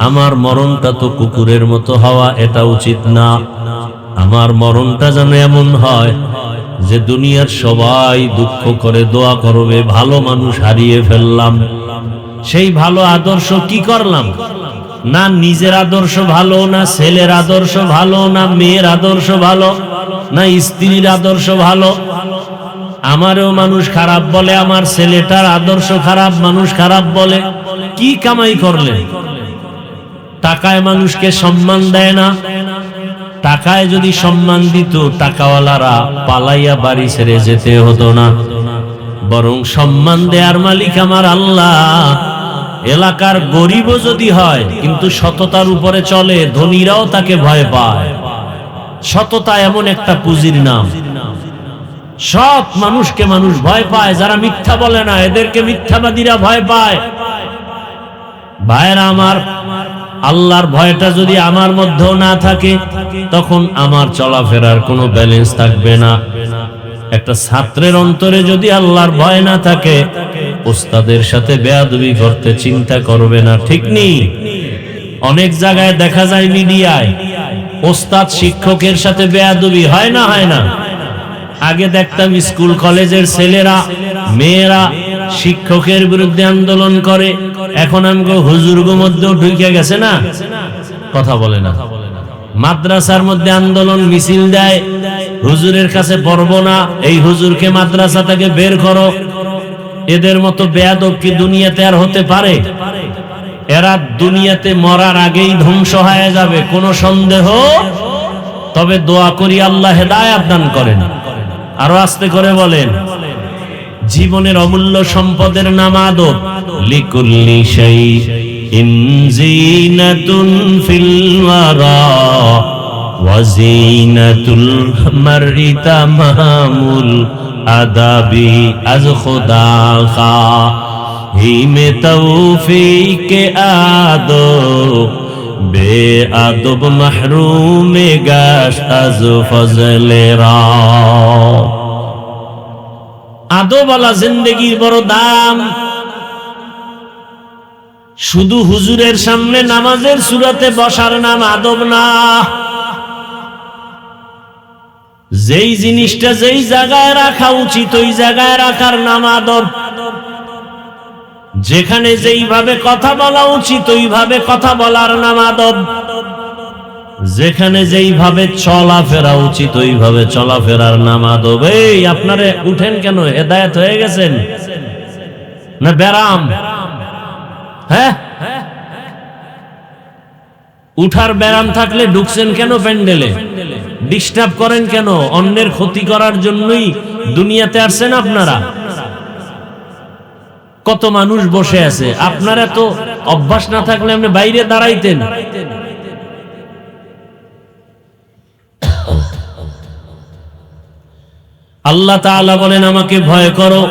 আমার মরণটা তো কুকুরের মতো হওয়া এটা উচিত না। আমার মরণটা যেন এমন হয় যে দুনিয়ার সবাই দুঃখ করে দোয়া করবে, ভালো মানুষ হারিয়ে ফেললাম। সেই ভালো আদর্শ কি করলাম? না নিজের আদর্শ ভালো, না ছেলের আদর্শ ভালো, না মেয়ের আদর্শ ভালো, না স্ত্রীর আদর্শ ভালো। আমারও মানুষ খারাপ বলে, আমার ছেলেটার আদর্শ খারাপ, মানুষ খারাপ বলে। কি কামাই করলেন? টাকায় মানুষকে সম্মান দেয় না। টাকায় যদি সম্মান দিত, টাকাওয়ালারা পালাইয়া বাড়ি ছেড়ে যেতে হতো না, বরং সম্মান দেয়ার মালিক আমার আল্লাহ। এলাকার গরিবও যদি হয় কিন্তু সততার উপরে চলে, ধনীরাও তাকে ভয় পায়। সততা এমন একটা পুঁজির নাম, সৎ মানুষকে মানুষ ভয় পায়, যারা মিথ্যা বলে না এদেরকে মিথ্যাবাদীরা ভয় পায়। ভাইরা আমার, আল্লাহর ভয়টা যদি আমার মধ্যেও না থাকে, তখন আমার চলাফেরার কোনো ব্যালেন্স থাকবে না। একটা ছাত্রের অন্তরে যদি আল্লাহর ভয় না থাকে, ওস্তাদের সাথে বেয়াদবি করতে চিন্তা করবে না, ঠিক নেই? অনেক জায়গায় দেখা যায় মিডিয়ায়, ওস্তাদ শিক্ষকের সাথে বেয়াদবি হয় না, হয় না? আগে দেখতাম স্কুল কলেজের ছেলেরা মেয়েরা শিক্ষকের বিরুদ্ধে আন্দোলন করে, এখন আমগো হুজুরগো মধ্যেও ঢুকে গেছে না, কথা বলে না। মাদ্রাসার মধ্যে আন্দোলন মিছিল দেয়, হুজুরের কাছে পড়বো না, এই হুজুরকে মাদ্রাসা থেকে বের করো। এদের মতো বেয়াদব কি দুনিয়াতে আর হতে পারে? এরা দুনিয়াতে মরার আগেই ধ্বংস হয়ে যাবে, কোনো সন্দেহ। তবে দোয়া করি আল্লাহ হেদায়েত দান করেন। আরো আস্তে করে বলেন, জীবনের অমূল্য সম্পদের নাম আদব। লিকুল্লি শাইইন জিনাতুন ফিল ওয়ারা ওয়া জিনাতুল মারই তামামুল আদাবি আজ খুদা খা হিমে তৌফিক আদব বে আদব মাহরুমে গাশ আজ ফজলে রা। আদবওয়ালা জিন্দেগির বড় দাম। শুধু হুজুরের সামনে নামাজের সুরাতে বসার নাম আদব না। যেই জিনিসটা যেই জায়গায় রাখা উচিত ওই জায়গায় রাখার নাম আদব। যেখানে যেইভাবে কথা বলা উচিত ওইভাবে কথা বলার নাম আদব। যেখানে যেইভাবে চলাফেরা উচিত ওইভাবে চলাফেরার নাম আদব। এই আপনারে উঠেন কেন? হেদায়েত হয়ে গেছেন না ব্যারাম? হ্যাঁ, উঠার ব্যারাম থাকলে ঢুকছেন কেন প্যান্ডেলে? ডিস্টার্ব করেন কেন? অন্যের ক্ষতি করার জন্যই দুনিয়াতে আসছেন আপনারা। কত মানুষ বসে আছে, আপনারা তো অভ্যাস না থাকলে আপনি বাইরে দাঁড়াইতেন। আল্লাহ তাআলা বলেন আমাকে ভয় করো।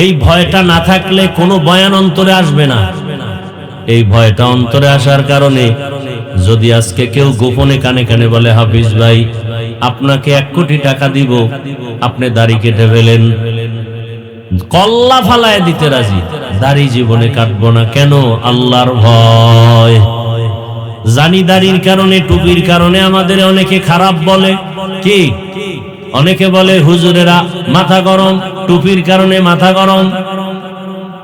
এই ভয়টা না থাকলে কোনো বয়ান অন্তরে আসবে না। এই ভয়টা অন্তরে আসার কারণে যদি আজকে কেউ গোপনে কানে কানে বলে হাফিজ ভাই আপনাকে 1 কোটি টাকা দিব, আপনি দাড়ি কেটে ফেলেন, কল্লা ফালায় দিতে রাজি, দাড়ি জীবনে কাটবো না। কেন? আল্লাহর ভয়। জানি দাড়ির কারণে টুপির কারণে আমাদের অনেকে খারাপ বলে। কি? অনেকে বলে হুজুরেরা মাথা গরম, টুপির কারণে মাথা গরম,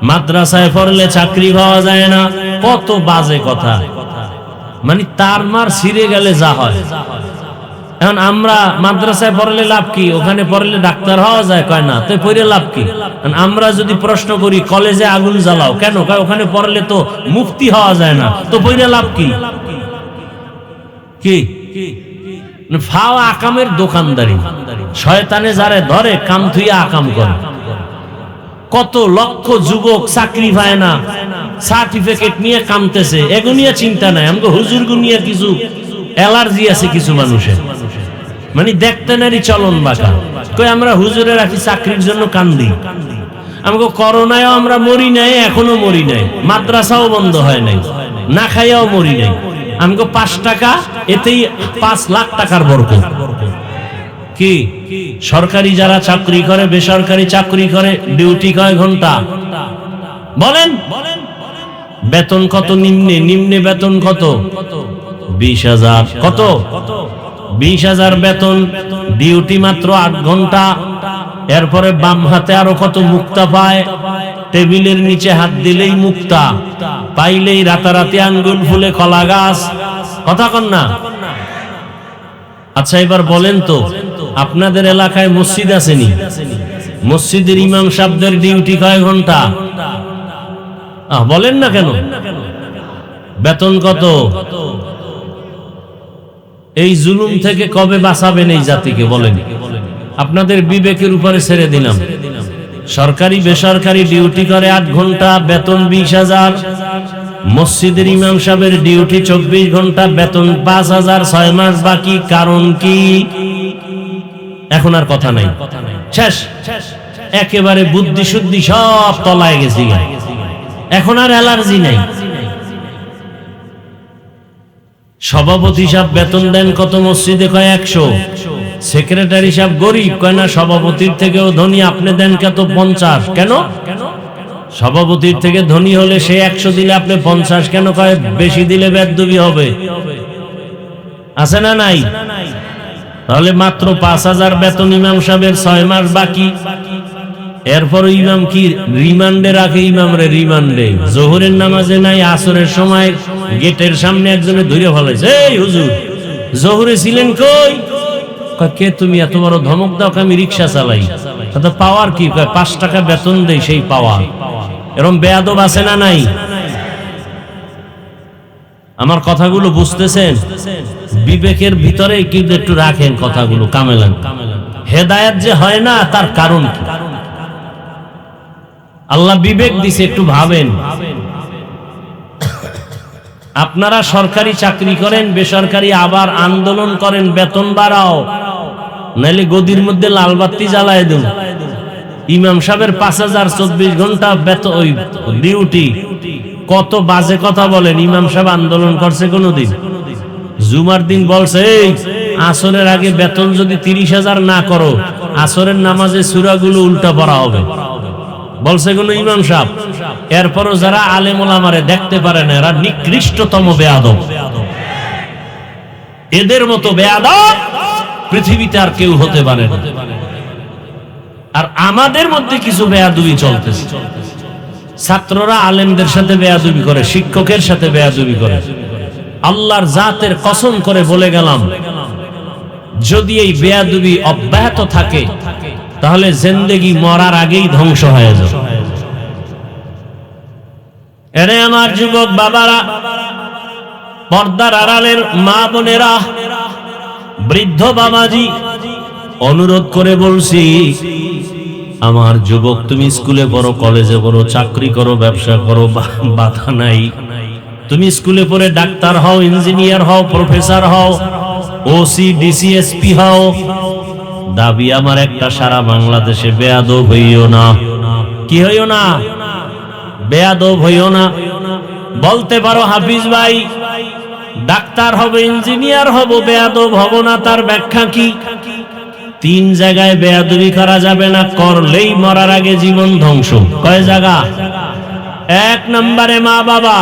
মাদ্রাসায় পড়লে চাকরি পাওয়া যায় না, কত বাজে কথা। মানে তার মার ছিঁড়ে গেলে যা হয়। এখন আমরা মাদ্রাসায় পড়লে লাভ কি? ওখানে পড়লে ডাক্তার হওয়া যায়, কয় না, তো পড়ে লাভ কি? আমরা যদি প্রশ্ন করি কলেজে আগুন জ্বালাও কেন, কয় ওখানে পড়লে তো মুফতি হওয়া যায় না, তো পড়ে লাভ কি? কি ফাও আকামের দোকানদারি, শয়তানে যারে ধরে কাম থুইয়া আকাম করে। কত লক্ষ যুবক চাকরি পায় না, সার্টিফিকেট নিয়ে কামতেছে, এগো নিয়ে চিন্তা নাই। আমাকে হুজুর নিয়ে কিছু অ্যালার্জি আছে কিছু মানুষের, মানে দেখতে নারী চলন বাঁকা। কই আমরা হুজুরে রাখি চাকরির জন্য কান্দি। আমাকে করোনায়ও আমরা মরি নাই, এখনো মরি নাই, মাদ্রাসাও বন্ধ হয় নাই, না খাইয়াও মরি নাই। আমাকে 5 টাকা এতেই 5 লাখ টাকার বরকত। কি সরকারি যারা চাকরি করে, বেসরকারি চাকরি করে, ডিউটি কয় ঘন্টা বলেন? বেতন কত? নিম্নে বেতন কত? 20,000। কত? 20,000 বেতন, ডিউটি মাত্র 8 ঘন্টা। এরপরে বাম হাতে আরো কত মুক্তা পায়, টেবিলের নিচে হাত দিলেই মুক্তা, পাইলেই রাতারাতি আঙ্গুল ফুলে কলা গাছ। কথা কন না? আচ্ছা এবার বলেন তো, আপনাদের এলাকায় মসজিদ আসেনি? মসজিদের ইমাম সাহেবদের ডিউটি কয় ঘন্টা? বলেন না কেন? বেতন কত? এই জুলুম থেকে কবে বাঁচাবেন এই জাতিকে বলেন? আপনাদের বিবেকের উপরে ছেড়ে দিলাম। সরকারি বেসরকারি ডিউটি করে 8 ঘন্টা, বেতন 20,000। মসজিদের ইমাম সাহেবের ডিউটি 24 ঘন্টা, বেতন 5,000, 6 মাস বাকি। কারণ কি? এখন আর কথা নাই, শেষ। একেবারে বুদ্ধি শুদ্ধি সব তলায় গেছি, এখন আর অ্যালার্জি নাই। সভাপতি সাহেব বেতন দেন কত মসজিদে? কয় 100। সেক্রেটারি সাহেব গরিব, কয় না সভাপতির থেকেও ধনী, আপনি দেন কত? 50। কেন? সভাপতির থেকে ধনী হলে সে 100 দিলে আপনি 50 কেন? কয় বেশি দিলে বেদবি হবে। আছে না নাই? তাহলে মাত্র 5,000 বেতন ইমাম সাহেবের, 6 মাস বাকি। এরপর ইমাম কি রিমান্ডে রাখে? ইমামরে রিমান্ডে, জোহরের নামাজে নাই, আসরের সময় গেটের সামনে একজনে ধরে ফেলাইছে, এই হুজুর জোহরে ছিলেন কই? কে তুমি? এত বড় ধমক দাও? আমি রিক্সা চালাই। পাওয়ার কি? 5 টাকা বেতন দেই, সেই পাওয়া। এরকম বেয়াদব আছে না নাই? আমার কথাগুলো বুঝতেছেন? বিবেকের ভিতরে কিন্তু একটু রাখেন কথাগুলো, কামেলান। হেদায়েত যে হয় না তার কারণ কি? আল্লাহ বিবেক দিছে, একটু ভাবেন। আপনারা সরকারি চাকরি করেন, বেসরকারি আবার আন্দোলন করেন, বেতন বাড়াও, নাইলে গদির মধ্যে লাল বাতি জ্বালায় দেন। ইমাম সাহেবের 5,000, 24 ঘন্টা বেতন, ডিউটি। কত বাজে কথা বলেন! ইমাম সাহেব আন্দোলন করছে কোনদিন? জুমার দিন বলছে, এই আসরের আগে বেতন যদি 30,000 না করো, আসরের নামাজে সূরাগুলো উল্টা পড়া হবে, বলছে কোন ইমাম সাহেব? এরপরও যারা আলেম ওলামারে দেখতে পারে না, এরা নিকৃষ্টতম বেয়াদব। এদের মতো বেয়াদব পৃথিবীতে আর কেউ হতে পারে না। আর আমাদের মধ্যে কিছু বেয়াদবি চলতেছে। ছাত্ররা আলেমদের সাথে বেয়াদবি করে, শিক্ষকের সাথে বেয়াদবি করে। আল্লাহর জাতের কসম করে বলে গেলাম, যদি এই বেয়াদবি অব্যাহত থাকে তাহলে জিন্দেগি মরার আগেই ধ্বংস হয়ে যাবে। এরে আমার যুবক বাবারা, পর্দার আড়ালের মা বোনেরা, বৃদ্ধ বাবাজি, অনুরোধ করে বলছি, আমার যুবক তুমি স্কুলে পড়ো, কলেজে পড়ো, চাকরি করো, ব্যবসা করো, বাধা নাই। তুমি স্কুলে পড়ে ডাক্তার হও, ইঞ্জিনিয়ার হও, প্রফেসর হও, ওসি, ডিসি, এসপি হও, দাবি আমার একটা, সারা বাংলাদেশে বেয়াদব হইও না। কি হইও না? বেয়াদব হইও না। বলতে পারো হাফিজ ভাই ডাক্তার হবে, ইঞ্জিনিয়ার হব, বেয়াদব হব না, তার ব্যাখ্যা কি? 3 জায়গায় বেয়াদবি করা যাবে না, করলেই মরার আগে জীবন ধ্বংস। কয় জায়গা? 1 নম্বরে মা বাবা।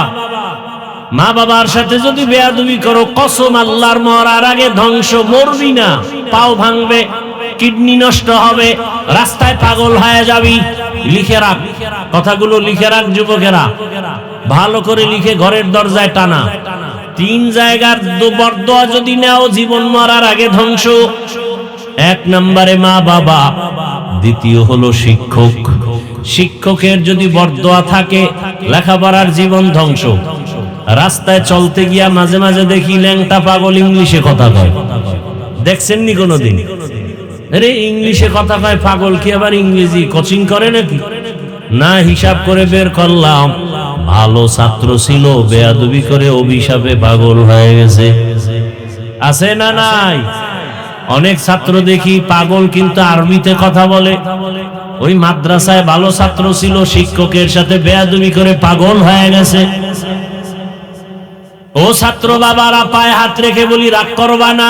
মা বাবার সাথে যদি বেয়াদবি করো, কসম আল্লাহর, মরার আগে ধ্বংস। মরবি না, পাও ভাঙবে, কিডনি নষ্ট হবে, রাস্তায় পাগল হয়ে যাবি। লিখে রাখ, কথাগুলো লিখে রাখ যুবকেরা, ভালো করে লিখে ঘরের দরজায় টানা। 3 জায়গার বরদোয়া যদি নাও জীবন মরার আগে ধ্বংস। 1 নম্বরে মা বাবা, দ্বিতীয় হলো শিক্ষক। শিক্ষকের যদি বরদোয়া থাকে লেখাপড়ার জীবন ধ্বংস। রাস্তায় চলতে গিয়া মাঝে মাঝে দেখি ল্যাংটা পাগল ইংলিশে কথা কয়, দেখছেননি কোনোদিন? আরে ইংলিশে কথা কয় পাগল, কি আবার ইংরেজি কোচিং করে নাকি? না, হিসাব করে বের করলাম ভালো ছাত্র ছিল, বেয়াদবি করে অভিশাপে পাগল হয়ে গেছে। আছে না নাই? অনেক ছাত্র দেখি পাগল কিন্তু আরবিতে কথা বলে। ওই মাদ্রাসায় ভালো ছাত্র ছিল, শিক্ষকের সাথে বেয়াদবি করে পাগল হয়ে গেছে। ও ছাত্র বাবারা, পায়ে হাত রেখে বলি রাগ করবা না।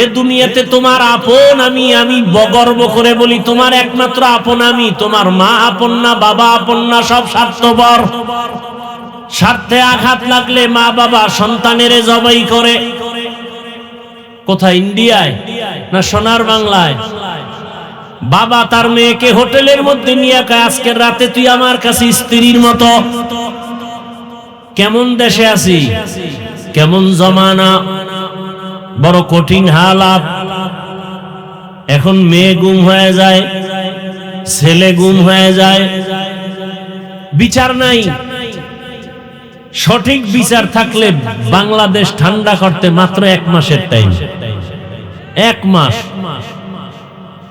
এ দুনিয়াতে তোমার আপন আমি, আমি গর্ব করে বলি তোমার একমাত্র আপন আমি। তোমার মা আপন না, বাবা আপন না, সব স্বার্থপর। স্বার্থে আঘাত লাগলে মা বাবা সন্তানের জবাই করে। কোথায়? ইন্ডিয়ায় না সোনার বাংলায়? বাবা তার মেয়েকে হোটেলের মধ্যে নিয়ে কয় আজকের রাতে তুই আমার কাছে স্ত্রীর মতো। কেমন দেশে আছি, কেমন জমানা, বড় কঠিন হালাত। এখন মেয়ে গুম হয়ে যায়, ছেলে গুম হয়ে যায়, বিচার নাই। সঠিক বিচার থাকলে বাংলাদেশ ঠান্ডা করতে মাত্র 1 মাসের টাইম। 1 মাস।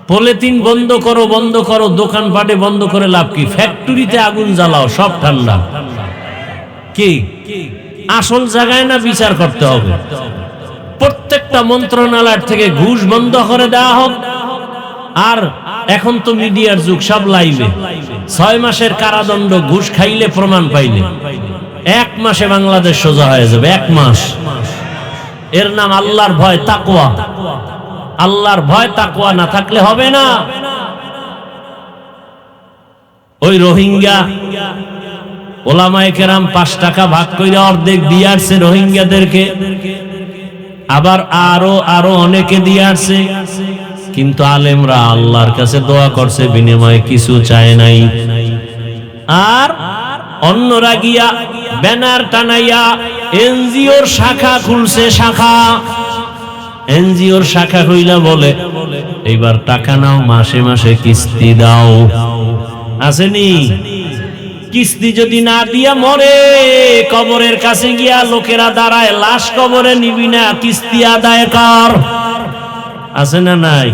পলিথিন বন্ধ করো, বন্ধ করো, দোকানপাটে বন্ধ করে লাভ কি? ফ্যাক্টরিতে আগুন জ্বালাও, সব ঠান্ডা। কি আসল জায়গায় না বিচার করতে হবে? প্রত্যেকটা মন্ত্রণালয় থেকে ঘুষ বন্ধ করে দেওয়া হোক। আর এখন তো মিডিয়ার যুগ, সব লাইভে। 6 মাসের কারাদণ্ড ঘুষ খাইলে, প্রমাণ পাইলে 1 মাসে বাংলাদেশ সোজা হয়ে যাবে। 1 মাস। এর নাম আল্লাহর ভয়, তাকওয়া। আল্লাহর ভয় তাকওয়া না থাকলে হবে না। ওই রোহিঙ্গা ওলামায়ে কেরাম 5 টাকা ভাগ করে অর্ধেক দিয়ে আসছে রোহিঙ্গাদেরকে, আবার আরো অনেকে দিয়ে আসছে। কিন্তু আলেমরা আল্লাহর কাছে দোয়া করছে, বিনিময়ে কিছু চায় নাই। আর অন্যরা গিয়া ব্যানার টানাইয়া এনজিওর শাখা খুলছে। শাখা, এনজিওর শাখা হইলা বলে এইবার টাকা নাও, মাসে মাসে কিস্তি দাও। আসেনি? কিস্তি যদি না দিয়া মরে, কবরের কাছে গিয়া লোকেরা দাঁড়ায়, লাশ কবরে নিবি না, কিস্তি আদায় কর। আছে না নাই?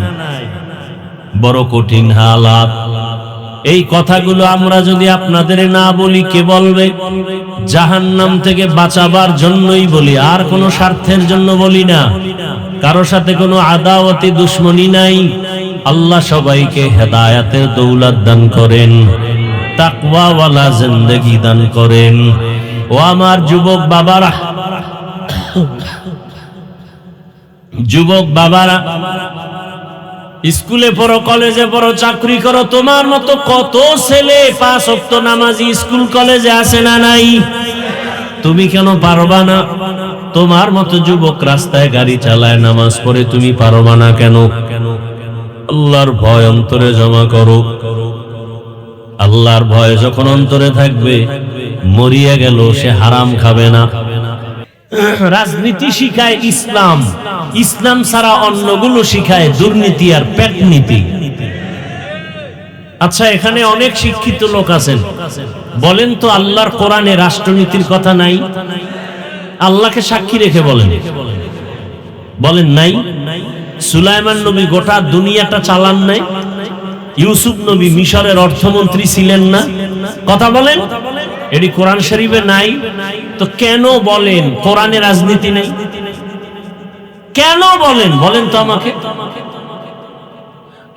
বড় কঠিন হালাত। এই কথাগুলো আমরা যদি আপনাদের না বলি, কে বলবে? জাহান্নাম থেকে বাঁচাবার জন্যই বলি, আর কোনো স্বার্থের জন্য বলি না। কারো সাথে কোনো আদাওয়াতি দুশ্মনী নাই। আল্লাহ সবাইকে হেদায়েতের দৌলত দান করেন, তাকওয়াওয়ালা জিন্দেগি দান করেন। ও আমার যুবক বাবারা, যুবক বাবারা, স্কুলে পড়ো, কলেজে পড়ো, চাকরি করো, তোমার মতো কত ছেলে 5 ওয়াক্ত নামাজি স্কুল কলেজে আছে না নাই? তুমি কেন পারবা না? তোমার মতো যুবক রাস্তায় গাড়ি চালায়, নামাজ পড়ে, তুমি পারবা না কেন? আল্লাহর ভয় অন্তরে জমা করো। আল্লাহর ভয় যখন অন্তরে থাকবে, মরিয়া গেল সে হারাম খাবে না। রাজনীতি শিখায় ইসলাম, ইসলাম ছাড়া অন্যগুলো শিখায় দুর্নীতি আর পেটনীতি। আচ্ছা, এখানে অনেক শিক্ষিত লোক আছেন, বলেন তো আল্লাহর কোরআনে রাষ্ট্রনীতির কথা নাই? আল্লাহকে সাক্ষী রেখে বলেন, বলেন নাই? সুলাইমান নবী গোটা দুনিয়াটা চালান নাই? ইউসুফ নবী মিশরের অর্থমন্ত্রী ছিলেন না? কথা বলেন, এটি কোরআন শরীফে নাই? তো কেন বলেন কোরআনে রাজনীতি নেই? কেন বলেন? বলেন তো আমাকে।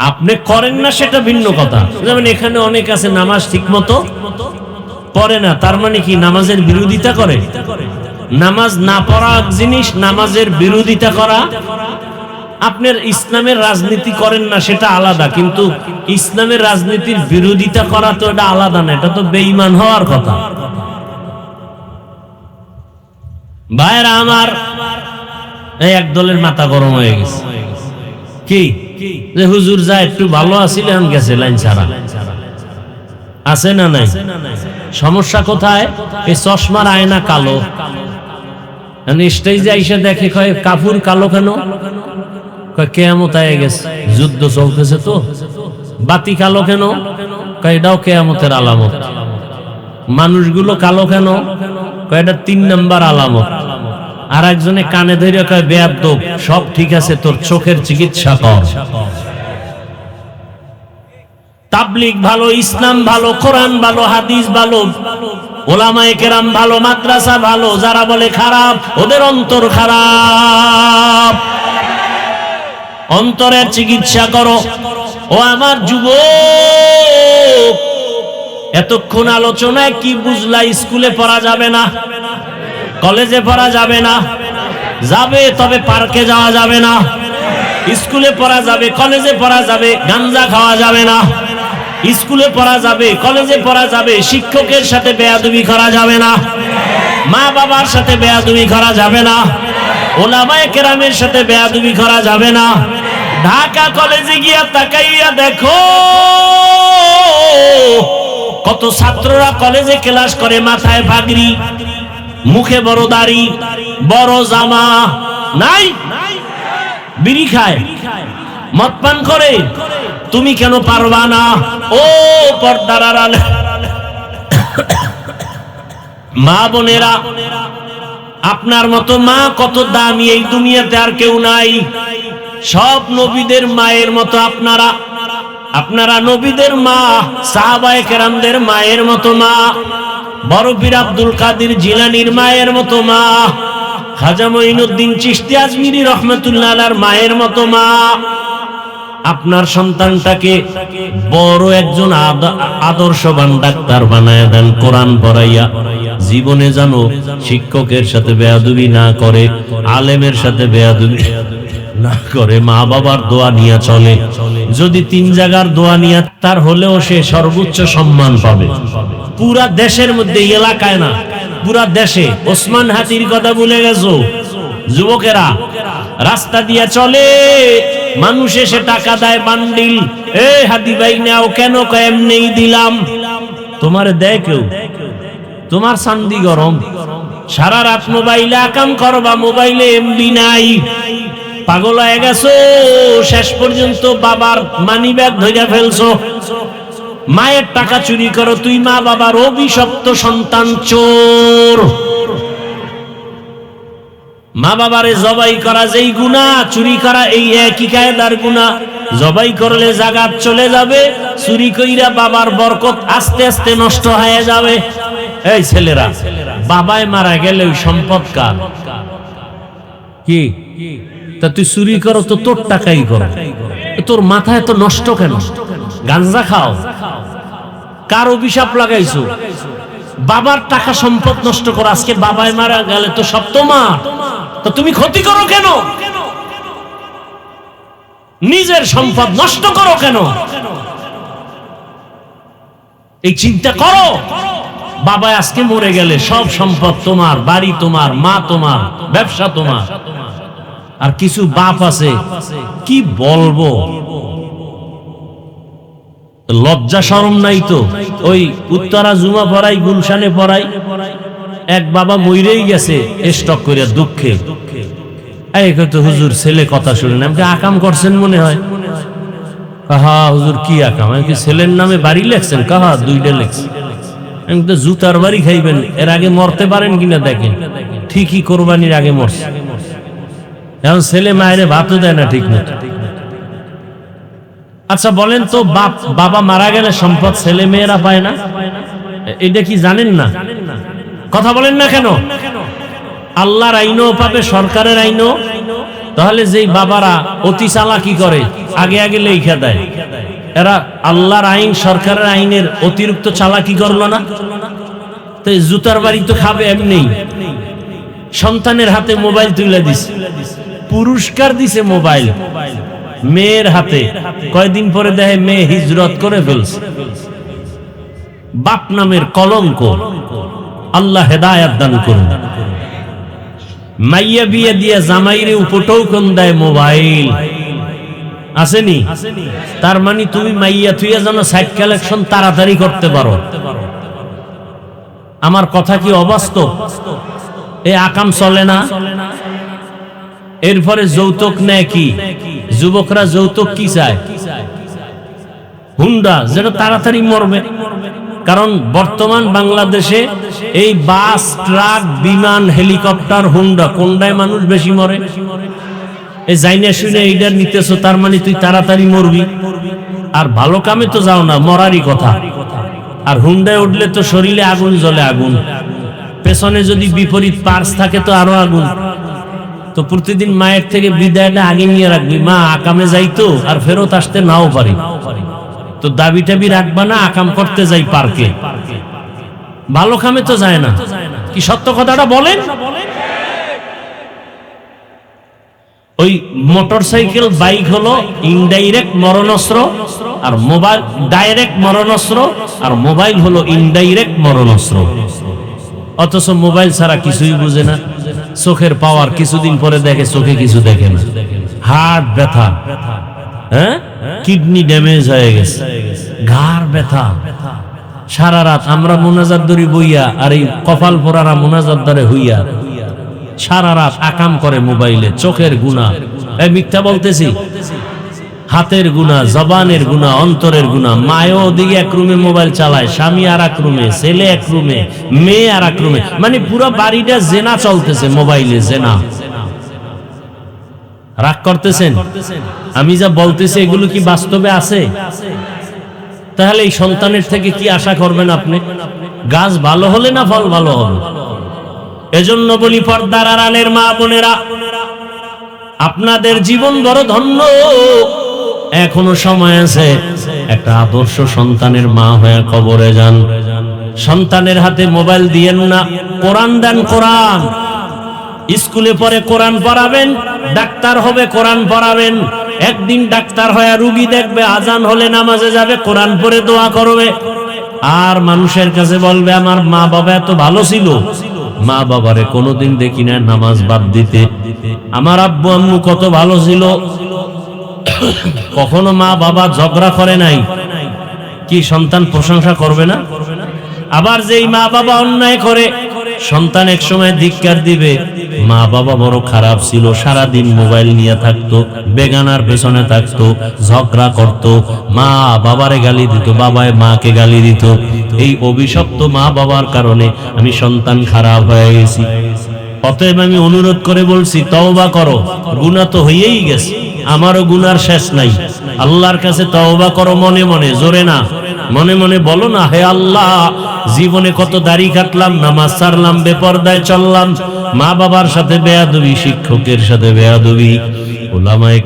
আপনি করেন না সেটা ভিন্ন কথা। যেমন এখানে অনেক আছে নামাজ ঠিক মতো পড়ে না, তার মানে কি নামাজের বিরোধিতা করে? নামাজ না পড়া এক জিনিস, নামাজের বিরোধিতা করা। আপনার ইসলামের রাজনীতি করেন না সেটা আলাদা, কিন্তু ইসলামের রাজনীতির বিরোধিতা করা তো এটা আলাদা না, এটা তো বেঈমান হওয়ার কথা। ভাইরা আমার, এই এক দলের মাথা গরম হয়ে গেছে। কি যে হুজুর যা একটু ভালো আছিলেন গেছে লাইন ছাড়া, আছে না নাই? সমস্যা কোথায়? এই চশমার আয়না কালো, স্টেজে আইসা দেখে কয় কাপুর কালো কেন? কয় কেয়ামত আয়ে গেছে, যুদ্ধ চলতেছে তো। বাতি কালো কেন? কয় এটাও কেয়ামতের আলামত। মানুষগুলো কালো কেন? কয় এটা 3 নাম্বার আলামত। আর একজনে কানে ধরে কয় বেয়াদব, সব ঠিক আছে, তোর চোখের চিকিৎসা কর। তাবলীগ ভালো, ইসলাম ভালো, কোরআন ভালো, হাদিস ভালো, ওলামায়ে কেরাম ভালো, মাদ্রাসা ভালো, যারা বলে খারাপ ওদের অন্তর খারাপ। অন্তরের চিকিৎসা করো। ও আমার যুবক, এতক্ষণ আলোচনায় কি বুঝলা? স্কুলে পড়া যাবে না, কলেজে পড়া যাবে না, যাবে তবে পার্কে যাওয়া যাবে না। স্কুলে পড়া যাবে, কলেজে পড়া যাবে, গাঞ্জা খাওয়া যাবে না। স্কুলে পড়া যাবে, কলেজে পড়া যাবে, শিক্ষকের সাথে বেয়াদবি করা যাবে না, মা বাবার সাথে বেয়াদবি করা যাবে না, ওলামায়ে কেরামের সাথে বেয়াদবি করা যাবে না। ঢাকা কলেজে গিয়া তাকাইয়া দেখো কত ছাত্ররা কলেজে ক্লাস করে, মাথায় পাগড়ি, মুখে বড় দাড়ি, বড় জামা, নাই বিড়ি খায়, মদ পান করে। তুমি কেন পারবা না? ও পর্দার আড়ালে মা বোনেরা, আপনার মতো মা কত দামি এই দুনিয়াতে আর কেউ নাই। সব নবীদের মায়ের মতো আপনারা, আপনারা নবীদের মা, সাহাবায়ে কেরামদের মায়ের মতো মা, বড় পীর আব্দুল কাদের জিলানীর মায়ের মতো মা, খাজা মঈনুদ্দিন চিশতি আজমিরি রহমাতুল্লাহ আলাইহির মায়ের মতো মা। আপনার সন্তানটাকে বড় একজন আদর্শবান ডাক্তার বানায় দেন, কোরআন পড়াইয়া। জীবনে জানো শিক্ষকের সাথে বেয়াদবি না করে, আলেমের সাথে বেয়াদবি না করে, মা বাবার দোয়া নিয়ে চলে। যদি 3 জায়গার দোয়া নিয়ে তার হলেও সে সর্বোচ্চ সম্মান পাবে। পুরা দেশের মধ্যে, এলাকায় না, পুরা দেশে। ওসমান হাতির কথা ভুলে গেছো? যুবকেরা রাস্তা দিয়ে চলে, মানুষ এসে টাকা দেয় বান্ডিল, এ হাদি ভাই নাও, কেন? কয় এমনিই দিলাম। তোমারে দেয় কেউ? তোমার চান্দি গরম, সারা রাত মোবাইলে আকাম করবা, মোবাইলে এমবি নাই, পাগল হয়ে গেছো। শেষ পর্যন্ত বাবার মানি ব্যাগ ধরে ফেলছো, মায়ের টাকা চুরি করো। তুই মা বাবার অভিশপ্ত সন্তান, চোর। মা বাবারে জবাই করা যেই গুনাহ, চুরি করা এই একই কায়দার গুনাহ। জবাই করলে জাগাত চলে যাবে, চুরি কইরা বাবার বরকত আস্তে আস্তে নষ্ট হয়ে যাবে। এই ছেলেরা, বাবায় মারা গেলে ওই সম্পদ কার? কি তা তুই চুরি করো তো তোর টাকাই করো, তোর মাথায় তো নষ্ট কেন? গাঞ্জা খাও, কার অভিশাপ লাগাইছো? বাবার টাকা সম্পদ নষ্ট করো। আজকে বাবায় মারা গেলে তো সব তোমার, তো তুমি ক্ষতি করো কেন? নিজের সম্পদ নষ্ট করো কেন? এই চিন্তা করো। বাবা আজকে মরে গেলে সব সম্পদ তোমার, বাড়ি তোমার, মা তোমার, ব্যবসা তোমার। আর কিছু বাপ আছে, কি বলবো, লজ্জা শরম নাই তো। ওই উত্তরা জুমা পড়াই, গুলশানে পড়াই, এক বাবা মইরেই গেছে স্টক করে দুঃখে। এই কত হুজুর ছেলে কথা শুনেন, আমাকে আকাম করছেন মনে হয়। কাহা হুজুর কি আকাম? আমি কি ছেলের নামে বাড়ি লেখছেন? কাহা 2টা লেখছি। আমি তো জুতার বাড়ি খাইবেন, এর আগে মরতে পারেন কিনা দেখেন। ঠিকই কোরবানির আগে মরছে। এখন ছেলে মায়ের ভাতও দেয় না ঠিক মতো। আচ্ছা বলেন তো, বাবা মারা গেলে সম্পদ ছেলে মেয়েরা পায় না? এটা কি জানেন না? কথা বলেন না কেন? আল্লাহর আইনও পাবে, সরকারের আইনও। তাহলে যেই বাবারা অতি চালাকি করে, আগে আগে লেখা দেয়, এরা আল্লাহর আইন, সরকারের আইনের অতিরিক্ত চালাকি করলো না? তো জুতার বাড়ি তো খাবে এমনি। সন্তানের হাতে মোবাইল তুলে দিছে, পুরস্কার দিছে মোবাইল মেয়ের হাতে। কয়দিন পরে দেখে মেয়ে হিজরত করে ফেলছে। বাপ নামের কলঙ্ক। আল্লাহ হেদায়েত দান করুন। মাইয়া বিয়ে দিয়ে জামাইরে উপটোকন দেয় মোবাইল। আসেনি? তার মানে তুমি মাইয়া থুইয়া যেন সাইড কালেকশন তাড়াতাড়ি করতে পারো। আমার কথা কি অবাস্তব? এই আকাম চলে না। এরপরে যৌতুক নেয় কি? যুবকরা যৌতুক কি চায়? হুন্ডা, যেটা তাড়াতাড়ি মরবে। কারণ বর্তমান বাংলাদেশে এই বাস, ট্রাক, বিমান, হেলিকপ্টার, হুন্ডা কোনটায় মানুষ বেশি মরে? এই জাইনা শুনে এইটা নিতেছো, তার মানে তুই তাড়াতাড়ি মরবি। আর ভালো কামে তো যাও না, মরারই কথা। আর হুন্ডায় উঠলে তো শরীরে আগুন জ্বলে, আগুন। পেছনে যদি বিপরীত পার্স থাকে তো আরো আগুন। তো প্রতিদিন মায়ের থেকে বিদায়টা আগে নিয়ে রাখবি। মা আকামে যাইতো আর ফেরত আসতে নাও পারি, তো দাবি টাবি রাখবা না, আকাম করতে যাই পার্কে। ভালো কামে তো যায় না। কি সত্য কথাটা বলেন? ওই মোটরসাইকেল, বাইক হলো ইনডাইরেক্ট মরণাস্ত্র, আর মোবাইল ডাইরেক্ট মরণাস্ত্র, আর মোবাইল হলো ইনডাইরেক্ট মরণাস্ত্র। অথচ মোবাইল ছাড়া কিছুই বুঝে না। চোখের পাওয়ার কিছুদিন পরে দেখে চোখে কিছু দেখে না। হার্ট ব্যথা, হ্যাঁ, কিডনি ড্যামেজ হয়ে গেছে, ঘাড় ব্যথা। সারা রাত আমরা মোনাজাত ধরি বইয়া, আর এই কপাল পোড়ারা মোনাজাত ধরে হইয়া সারা রাত আকাম করে মোবাইলে। চোখের গুনাহ, এই মিথ্যা বলতেছি, হাতের গুনাহ, জবানের গুনাহ, অন্তরের গুনাহ। মায়ও ওদিকে এক রুমে মোবাইল চালায়, স্বামী আর এক রুমে, ছেলে এক রুমে, মেয়ে আর এক রুমে। মানে পুরো বাড়িটা জেনা চলতেছে, মোবাইলে জেনা। রাগ করতেছেন? আমি যা বলতেছি এগুলো কি বাস্তবে আছে? তাহলে এই সন্তানের থেকে কি আশা করবেন আপনি? গাছ ভালো হলে না ফল ভালো হবে? এজন্য বলি, পর্দার আড়ালের মা বোনেরা, আপনাদের জীবন বড় ধন্য। এখনো সময় আছে। একটা আদর্শ সন্তানের মা হয়ে কবরে যান। সন্তানের হাতে মোবাইল দিয়েন না, কোরআন দেন। কোরআন স্কুলে পড়ে কোরআন পড়াবেন, ডাক্তার হবে কোরআন পড়াবেন। একদিন ডাক্তার হয়ে রুগী দেখবে, আজান হলে নামাজে যাবে, কোরআন পড়ে দোয়া করবে। আর মানুষের কাছে বলবে আমার মা বাবা এত ভালো ছিল। মা বাবারে কোনোদিন দেখি না নামাজ বাদ দিতে। আমার আব্বু আম্মু কত ভালো ছিল, কখনো মা বাবা ঝগড়া করে নাই। কি সন্তান প্রশংসা করবে না? আবার যেই মা বাবা অন্যায় করে, সন্তান এক সময় ধিক্কার দিবে, মা বাবা বড় খারাপ ছিল, সারাদিন মোবাইল নিয়ে থাকতো, বেগানার পেছনে থাকতো, ঝগড়া করত, মা বাবারে গালি দিত, বাবায় মাকে গালি দিত। এই অভিশপ্ত মা বাবার কারণে আমি সন্তান খারাপ হয়ে গেছি। অতএব আমি অনুরোধ করে বলছি, তওবা করো। গুনাহ তো হয়েই গেছে, আমারও গুনার শেষ নাই। আল্লাহর কাছে তওবা করো, মনে মনে, জোরে না। মনে মনে বলো না, হে আল্লাহ, জীবনে কত দাড়ি কাটলাম, নামাজ ছাড়লাম, বেপরদায় চললাম, মা বাবার সাথে বেয়াদবি, শিক্ষকের সাথে বেয়াদবি, উলামায়ে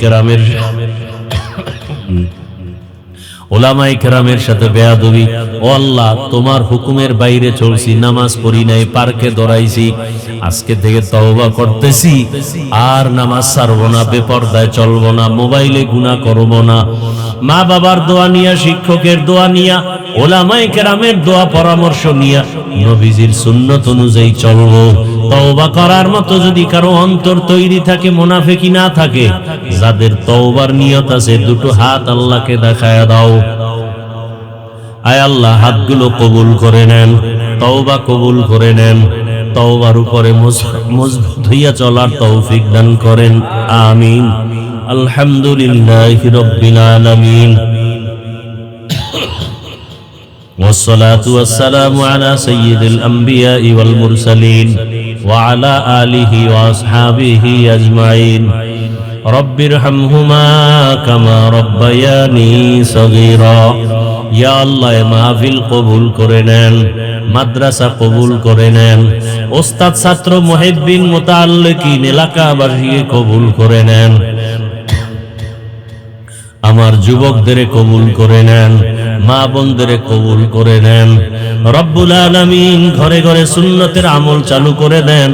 কেরামের সাথে বেয়াদবি। ও আল্লাহ, তোমার হুকুমের বাইরে চলছি, নামাজ পড়ি নাই, পার্কে দৌড়াইছি। আজকে থেকে তওবা করতেছি, আর নামাজ ছাড়বো না, বেপরদায় চলবো না, মোবাইলে গুনাহ করব না। মা বাবার দোয়া নিয়া, শিক্ষকের দোয়া নিয়া, উলামায়ে কেরামের দোয়া পরামর্শ নিয়া, নবীজির সুন্নাত অনুযায়ী চলবো। তওবা করার মতো যদি কারো অন্তর তৈরি থাকে, মুনাফিকি না থাকে, যাদের তওবার নিয়ত আছে, দুটো হাত আল্লাহকে দেখায়া দাও। আয় আল্লাহ, হাতগুলো কবুল করে নেন, তওবা কবুল করে নেন, তওবার উপরে মজবুত হইয়া চলার তৌফিক দান করেন। আমিন। আলহামদুলিল্লাহি রাব্বিল আলামিন। والصلاة والسلام على سيد الأنبياء والمرسلين وعلى آله وأصحابه أجمعين رب ارحمهما كما ربياني صغيرا يا الله মাহফিল কবুল করে নেন, মাদ্রাসা কবুল করে নেন, ওস্তাদ ছাত্র মুহিব্বিন মুতাআল্লিকিন এলাকাবাসীকে কবুল করে নেন, আমার যুবকদের কবুল করে নেন, মা বোনদের কবুল করে নেন। রব্বুল আলামিন ঘরে ঘরে সুন্নতের আমল চালু করে দেন।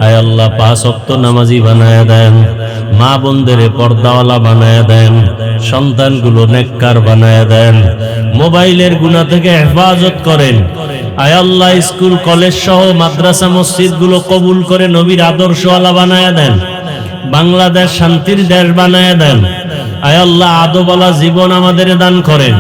আয় আল্লাহ, 5 ওয়াক্ত নামাজি বানায় দেন, মা বোনদের পর্দাওয়ালা বানায় দেন, সন্তানগুলো নেককার বানায় দেন, মোবাইলের গুনাহ থেকে হেফাজত করেন। আয় আল্লাহ, স্কুল কলেজ সহ মাদ্রাসা মসজিদ গুলো কবুল করে নবীর আদর্শওয়ালা বানায় দেন। বাংলাদেশ শান্তির দেশ বানায় দেন। আয় আল্লাহ আদবওয়ালা জীবন আমাদের দান করেন।